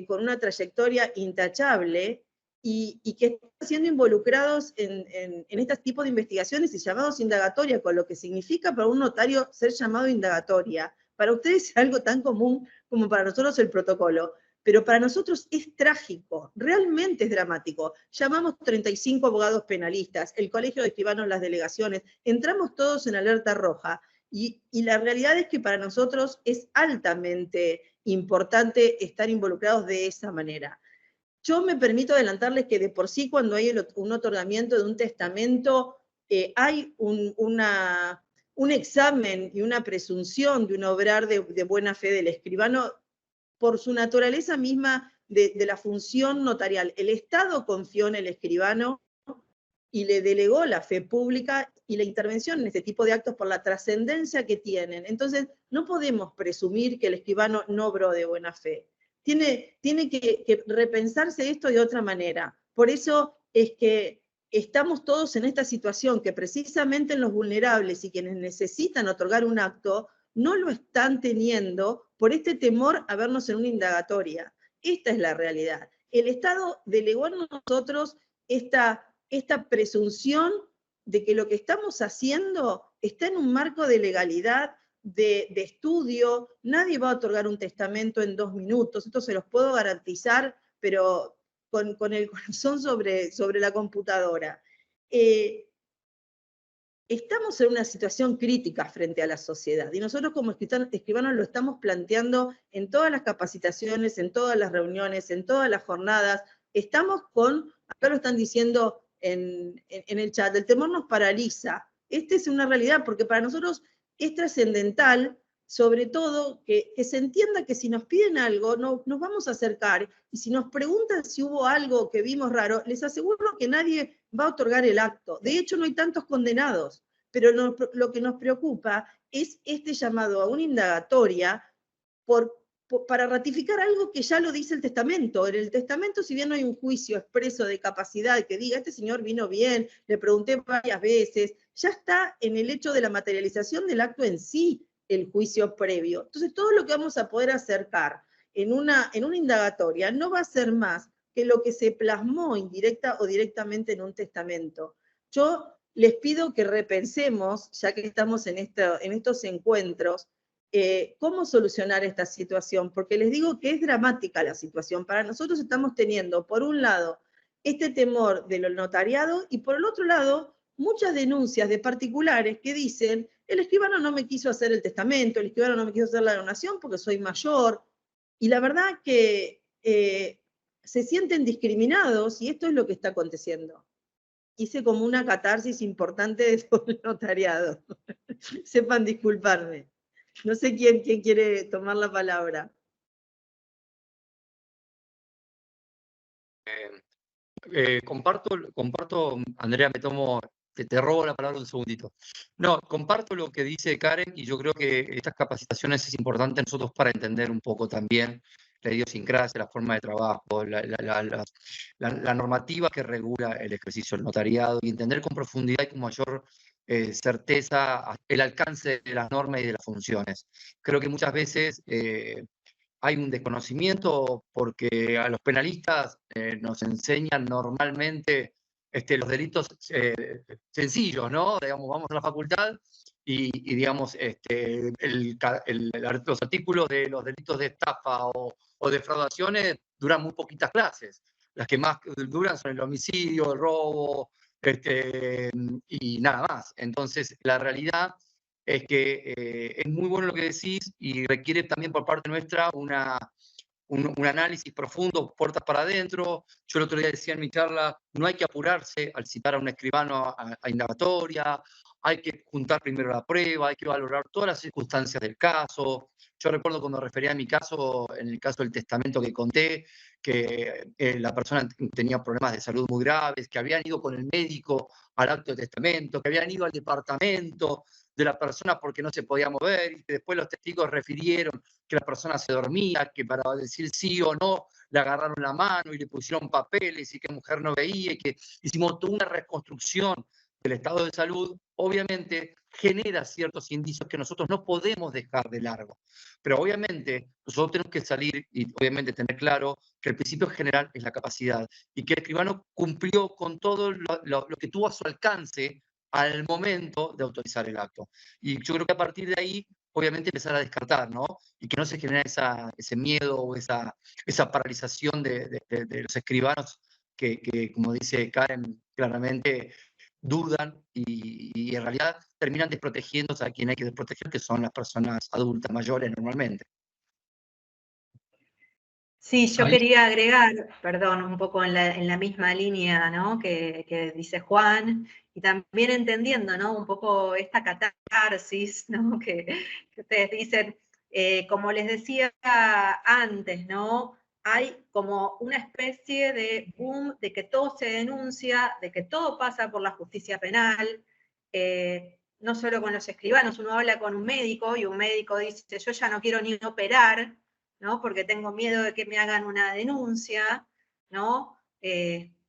con una trayectoria intachable y que están siendo involucrados en este tipo de investigaciones y llamados indagatoria, con lo que significa para un notario ser llamado indagatoria. Para ustedes es algo tan común como para nosotros el protocolo. Pero para nosotros es trágico, realmente es dramático. Llamamos 35 abogados penalistas, el Colegio de Escribanos, las delegaciones, entramos todos en alerta roja. Y la realidad es que para nosotros es altamente importante estar involucrados de esa manera. Yo me permito adelantarles que de por sí cuando hay un otorgamiento de un testamento, hay un examen y una presunción de un obrar de buena fe del escribano por su naturaleza misma de la función notarial. El Estado confió en el escribano y le delegó la fe pública y la intervención en este tipo de actos por la trascendencia que tienen. Entonces, no podemos presumir que el escribano no obró de buena fe. Tiene que repensarse esto de otra manera. Por eso es que estamos todos en esta situación, que precisamente en los vulnerables y quienes necesitan otorgar un acto, no lo están teniendo por este temor a vernos en una indagatoria. Esta es la realidad. El Estado delegó en nosotros esta presunción de que lo que estamos haciendo está en un marco de legalidad, de estudio. Nadie va a otorgar un testamento en 2 minutos, esto se los puedo garantizar, pero con el corazón sobre la computadora. Estamos en una situación crítica frente a la sociedad, y nosotros como escribanos lo estamos planteando en todas las capacitaciones, en todas las reuniones, en todas las jornadas. Estamos acá lo están diciendo en el chat, el temor nos paraliza. Esta es una realidad, porque para nosotros es trascendental, sobre todo, que se entienda que si nos piden algo, nos vamos a acercar, y si nos preguntan si hubo algo que vimos raro, les aseguro que nadie va a otorgar el acto. De hecho, no hay tantos condenados, pero lo que nos preocupa es este llamado a una indagatoria para ratificar algo que ya lo dice el testamento. En el testamento, si bien no hay un juicio expreso de capacidad que diga, este señor vino bien, le pregunté varias veces, ya está en el hecho de la materialización del acto en sí el juicio previo. Entonces, todo lo que vamos a poder acercar en una indagatoria no va a ser más que lo que se plasmó indirecta o directamente en un testamento. Yo les pido que repensemos, ya que estamos en estos encuentros, cómo solucionar esta situación, porque les digo que es dramática la situación. Para nosotros estamos teniendo, por un lado, este temor de lo notariado, y por el otro lado, muchas denuncias de particulares que dicen, el escribano no me quiso hacer el testamento, el escribano no me quiso hacer la donación porque soy mayor, y la verdad que se sienten discriminados, y esto es lo que está aconteciendo. Hice como una catarsis importante sobre el notariado. Sepan disculparme. No sé quién quiere tomar la palabra. Comparto, Andrea, te robo la palabra un segundito. No, comparto lo que dice Karen, y yo creo que estas capacitaciones es importante nosotros para entender un poco también la idiosincrasia, la forma de trabajo, la normativa que regula el ejercicio del notariado, y entender con profundidad y con mayor certeza el alcance de las normas y de las funciones. Creo que muchas veces hay un desconocimiento porque a los penalistas nos enseñan normalmente los delitos sencillos, ¿no? Digamos, vamos a la facultad y digamos, los artículos de los delitos de estafa o defraudaciones duran muy poquitas clases. Las que más duran son el homicidio, el robo, y nada más. Entonces, la realidad es que es muy bueno lo que decís, y requiere también por parte nuestra un análisis profundo, puertas para adentro. Yo el otro día decía en mi charla, no hay que apurarse al citar a un escribano a indagatoria, hay que juntar primero la prueba, hay que valorar todas las circunstancias del caso. Yo recuerdo cuando refería a mi caso, en el caso del testamento que conté, que la persona tenía problemas de salud muy graves, que habían ido con el médico al acto de testamento, que habían ido al departamento de la persona porque no se podía mover, y que después los testigos refirieron que la persona se dormía, que para decir sí o no le agarraron la mano y le pusieron papeles, y que la mujer no veía, y que hicimos toda una reconstrucción del estado de salud. Obviamente genera ciertos indicios que nosotros no podemos dejar de largo, pero obviamente nosotros tenemos que salir y obviamente tener claro que el principio general es la capacidad, y que el escribano cumplió con todo lo que tuvo a su alcance al momento de autorizar el acto. Y yo creo que a partir de ahí, obviamente, empezar a descartar, ¿no? Y que no se genere ese miedo o esa paralización de los escribanos que, como dice Karen, claramente dudan y en realidad terminan desprotegiéndose a quien hay que desproteger, que son las personas adultas mayores normalmente. Sí, yo quería agregar, perdón, un poco en la misma línea, ¿no? que dice Juan, y también entendiendo, ¿no? Un poco esta catarsis, ¿no? que ustedes dicen, como les decía antes, ¿no? hay como una especie de boom de que todo se denuncia, de que todo pasa por la justicia penal, no solo con los escribanos, uno habla con un médico y un médico dice, yo ya no quiero ni operar, ¿no? Porque tengo miedo de que me hagan una denuncia, ¿no?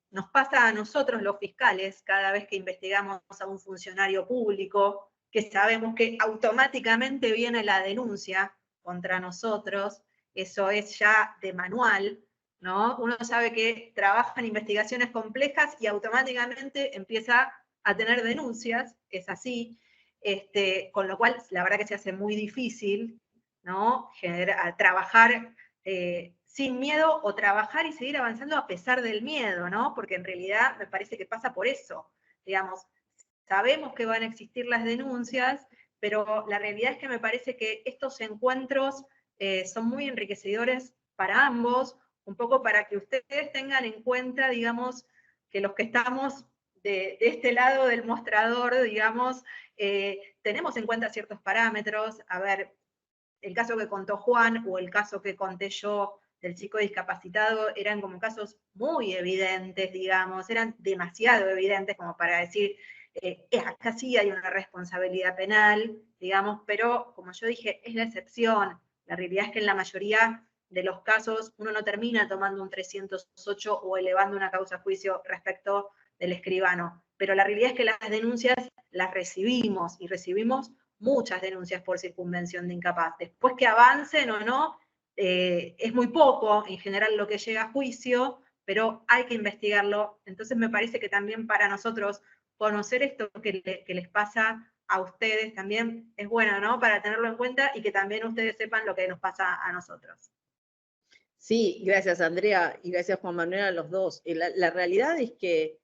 Nos pasa a nosotros los fiscales cada vez que investigamos a un funcionario público, que sabemos que automáticamente viene la denuncia contra nosotros, eso es ya de manual, ¿no? Uno sabe que trabaja en investigaciones complejas y automáticamente empieza a tener denuncias, es así, con lo cual la verdad que se hace muy difícil, ¿no? Trabajar sin miedo o trabajar y seguir avanzando a pesar del miedo, ¿no? Porque en realidad me parece que pasa por eso, digamos, sabemos que van a existir las denuncias, pero la realidad es que me parece que estos encuentros son muy enriquecedores para ambos, un poco para que ustedes tengan en cuenta, digamos, que los que estamos de este lado del mostrador, digamos, tenemos en cuenta ciertos parámetros. A ver, el caso que contó Juan o el caso que conté yo del chico discapacitado eran como casos muy evidentes, digamos, eran demasiado evidentes como para decir, acá sí hay una responsabilidad penal, digamos, pero como yo dije, es la excepción. La realidad es que en la mayoría de los casos uno no termina tomando un 308 o elevando una causa a juicio respecto del escribano, pero la realidad es que las denuncias las recibimos y recibimos muchas denuncias por circunvención de incapaz. Después que avancen o no, es muy poco en general lo que llega a juicio, pero hay que investigarlo. Entonces me parece que también para nosotros conocer esto que les pasa a ustedes también es bueno, ¿no? Para tenerlo en cuenta y que también ustedes sepan lo que nos pasa a nosotros. Sí, gracias Andrea y gracias Juan Manuel a los dos. La realidad es que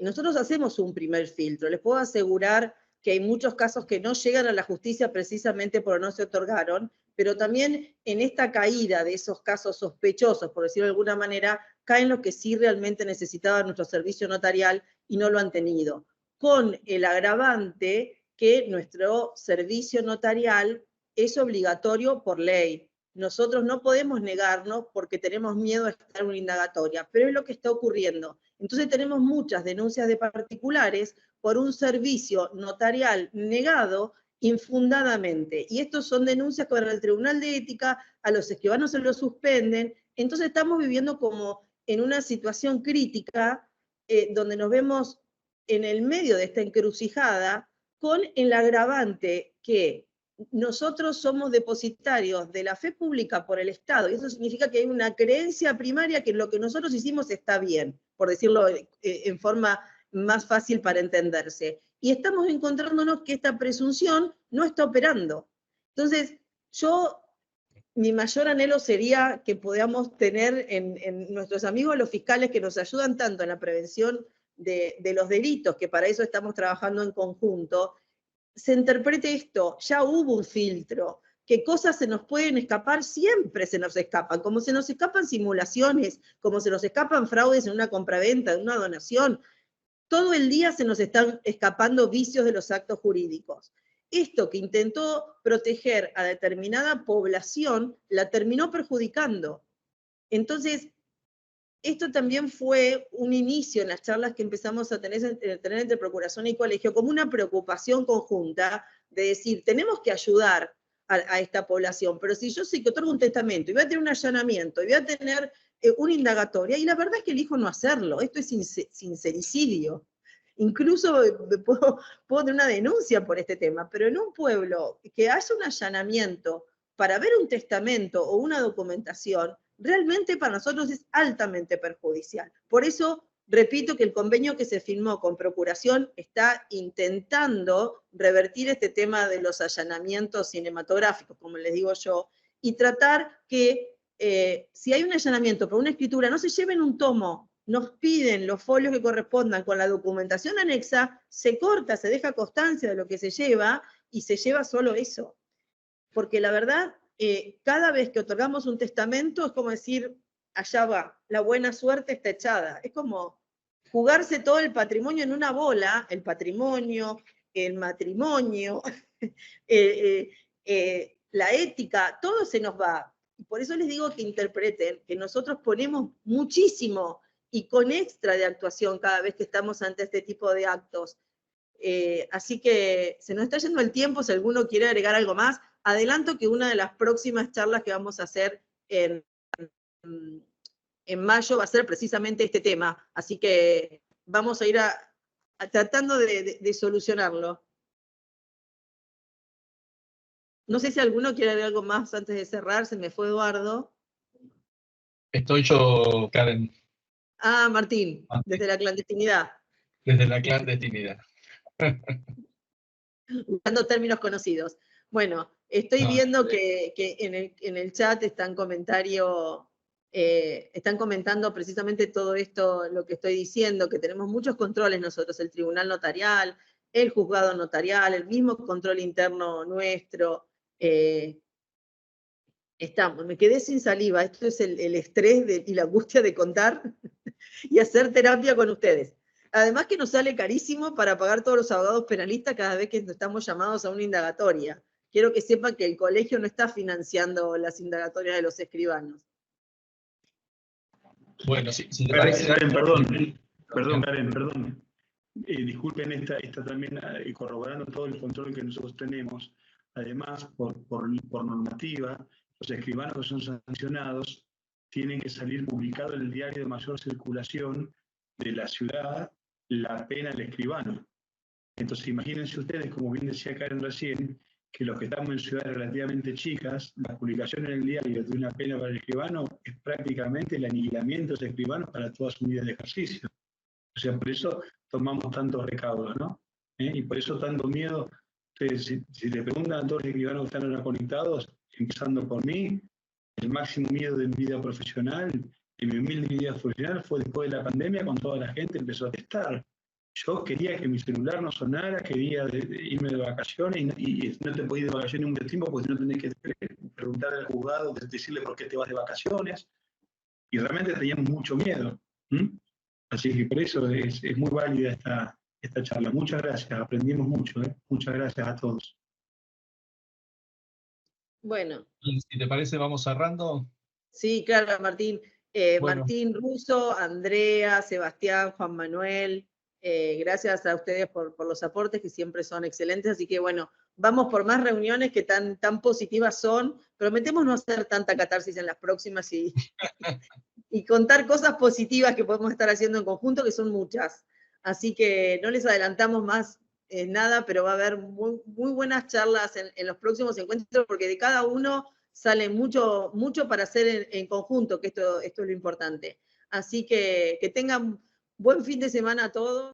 nosotros hacemos un primer filtro. Les puedo asegurar que hay muchos casos que no llegan a la justicia precisamente porque no se otorgaron, pero también en esta caída de esos casos sospechosos, por decirlo de alguna manera, caen los que sí realmente necesitaban nuestro servicio notarial y no lo han tenido, con el agravante que nuestro servicio notarial es obligatorio por ley. Nosotros no podemos negarnos porque tenemos miedo a estar en una indagatoria, pero es lo que está ocurriendo. Entonces tenemos muchas denuncias de particulares por un servicio notarial negado infundadamente. Y estos son denuncias que van al Tribunal de Ética, a los escribanos se los suspenden. Entonces estamos viviendo como en una situación crítica donde nos vemos en el medio de esta encrucijada con el agravante que nosotros somos depositarios de la fe pública por el Estado, y eso significa que hay una creencia primaria que lo que nosotros hicimos está bien, por decirlo en forma más fácil para entenderse. Y estamos encontrándonos que esta presunción no está operando. Entonces, mi mayor anhelo sería que podamos tener en nuestros amigos los fiscales que nos ayudan tanto en la prevención de los delitos, que para eso estamos trabajando en conjunto, se interprete esto, ya hubo un filtro, que cosas se nos pueden escapar, siempre se nos escapan, como se nos escapan simulaciones, como se nos escapan fraudes en una compraventa, en una donación, todo el día se nos están escapando vicios de los actos jurídicos. Esto que intentó proteger a determinada población, la terminó perjudicando. Entonces, esto también fue un inicio en las charlas que empezamos a tener entre Procuración y Colegio, como una preocupación conjunta de decir, tenemos que ayudar a esta población, pero si yo sé que otorgo un testamento y voy a tener un allanamiento y voy a tener una indagatoria, y la verdad es que elijo no hacerlo, esto es sincericidio. Incluso puedo tener una denuncia por este tema, pero en un pueblo que haya un allanamiento para ver un testamento o una documentación, realmente para nosotros es altamente perjudicial. Por eso, repito que el convenio que se firmó con Procuración está intentando revertir este tema de los allanamientos cinematográficos, como les digo yo, y tratar que si hay un allanamiento por una escritura, no se lleven un tomo, nos piden los folios que correspondan con la documentación anexa, se corta, se deja constancia de lo que se lleva y se lleva solo eso. Porque la verdad, cada vez que otorgamos un testamento es como decir, allá va, la buena suerte está echada. Es como jugarse todo el patrimonio en una bola, el patrimonio, el matrimonio, la ética, todo se nos va. por eso les digo que interpreten, que nosotros ponemos muchísimo y con extra de actuación cada vez que estamos ante este tipo de actos. Así que se nos está yendo el tiempo, si alguno quiere agregar algo más. Adelanto que una de las próximas charlas que vamos a hacer en mayo va a ser precisamente este tema, así que vamos a ir tratando de solucionarlo. No sé si alguno quiere agregar algo más antes de cerrar, se me fue Eduardo. Estoy yo, Karen. Ah, Martín, desde la clandestinidad. Desde la clandestinidad. Usando términos conocidos. Bueno, estoy viendo que en el chat están comentando precisamente todo esto, lo que estoy diciendo, que tenemos muchos controles nosotros, el tribunal notarial, el juzgado notarial, el mismo control interno nuestro. Me quedé sin saliva, esto es el estrés y la angustia de contar y hacer terapia con ustedes. Además que nos sale carísimo para pagar todos los abogados penalistas cada vez que estamos llamados a una indagatoria. Quiero que sepan que el colegio no está financiando las indagatorias de los escribanos. Bueno, si te parece... Karen, perdón. Disculpen esta también corroborando todo el control que nosotros tenemos. Además, por normativa, los escribanos que son sancionados tienen que salir publicado en el diario de mayor circulación de la ciudad la pena del escribano. Entonces, imagínense ustedes, como bien decía Karen recién, que los que estamos en ciudades relativamente chicas, la publicación en el diario de una pena para el escribano es prácticamente el aniquilamiento de ese escribano para toda su vida de ejercicio. O sea, por eso tomamos tantos recaudos, ¿no? Y por eso tanto miedo. Ustedes, si le preguntan a todos los escribanos que están ahora conectados, empezando por mí, el máximo miedo de mi vida profesional, y mi humilde vida profesional, fue después de la pandemia, cuando toda la gente empezó a testar. Yo quería que mi celular no sonara, quería irme de vacaciones, y no te podías ir de vacaciones un tiempo, porque no tenés que preguntar al juzgado, decirle por qué te vas de vacaciones, y realmente teníamos mucho miedo. Así que por eso es muy válida esta charla. Muchas gracias, aprendimos mucho. Muchas gracias a todos. Bueno. Si te parece, vamos cerrando. Sí, claro, Martín. Bueno. Martín Russo, Andrea, Sebastián, Juan Manuel, gracias a ustedes por los aportes que siempre son excelentes, así que bueno, vamos por más reuniones que tan positivas son. Prometemos no hacer tanta catarsis en las próximas y contar cosas positivas que podemos estar haciendo en conjunto, que son muchas. Así que no les adelantamos más nada, pero va a haber muy buenas charlas en los próximos encuentros, porque de cada uno sale mucho para hacer en conjunto, que esto es lo importante. Así que tengan buen fin de semana a todos.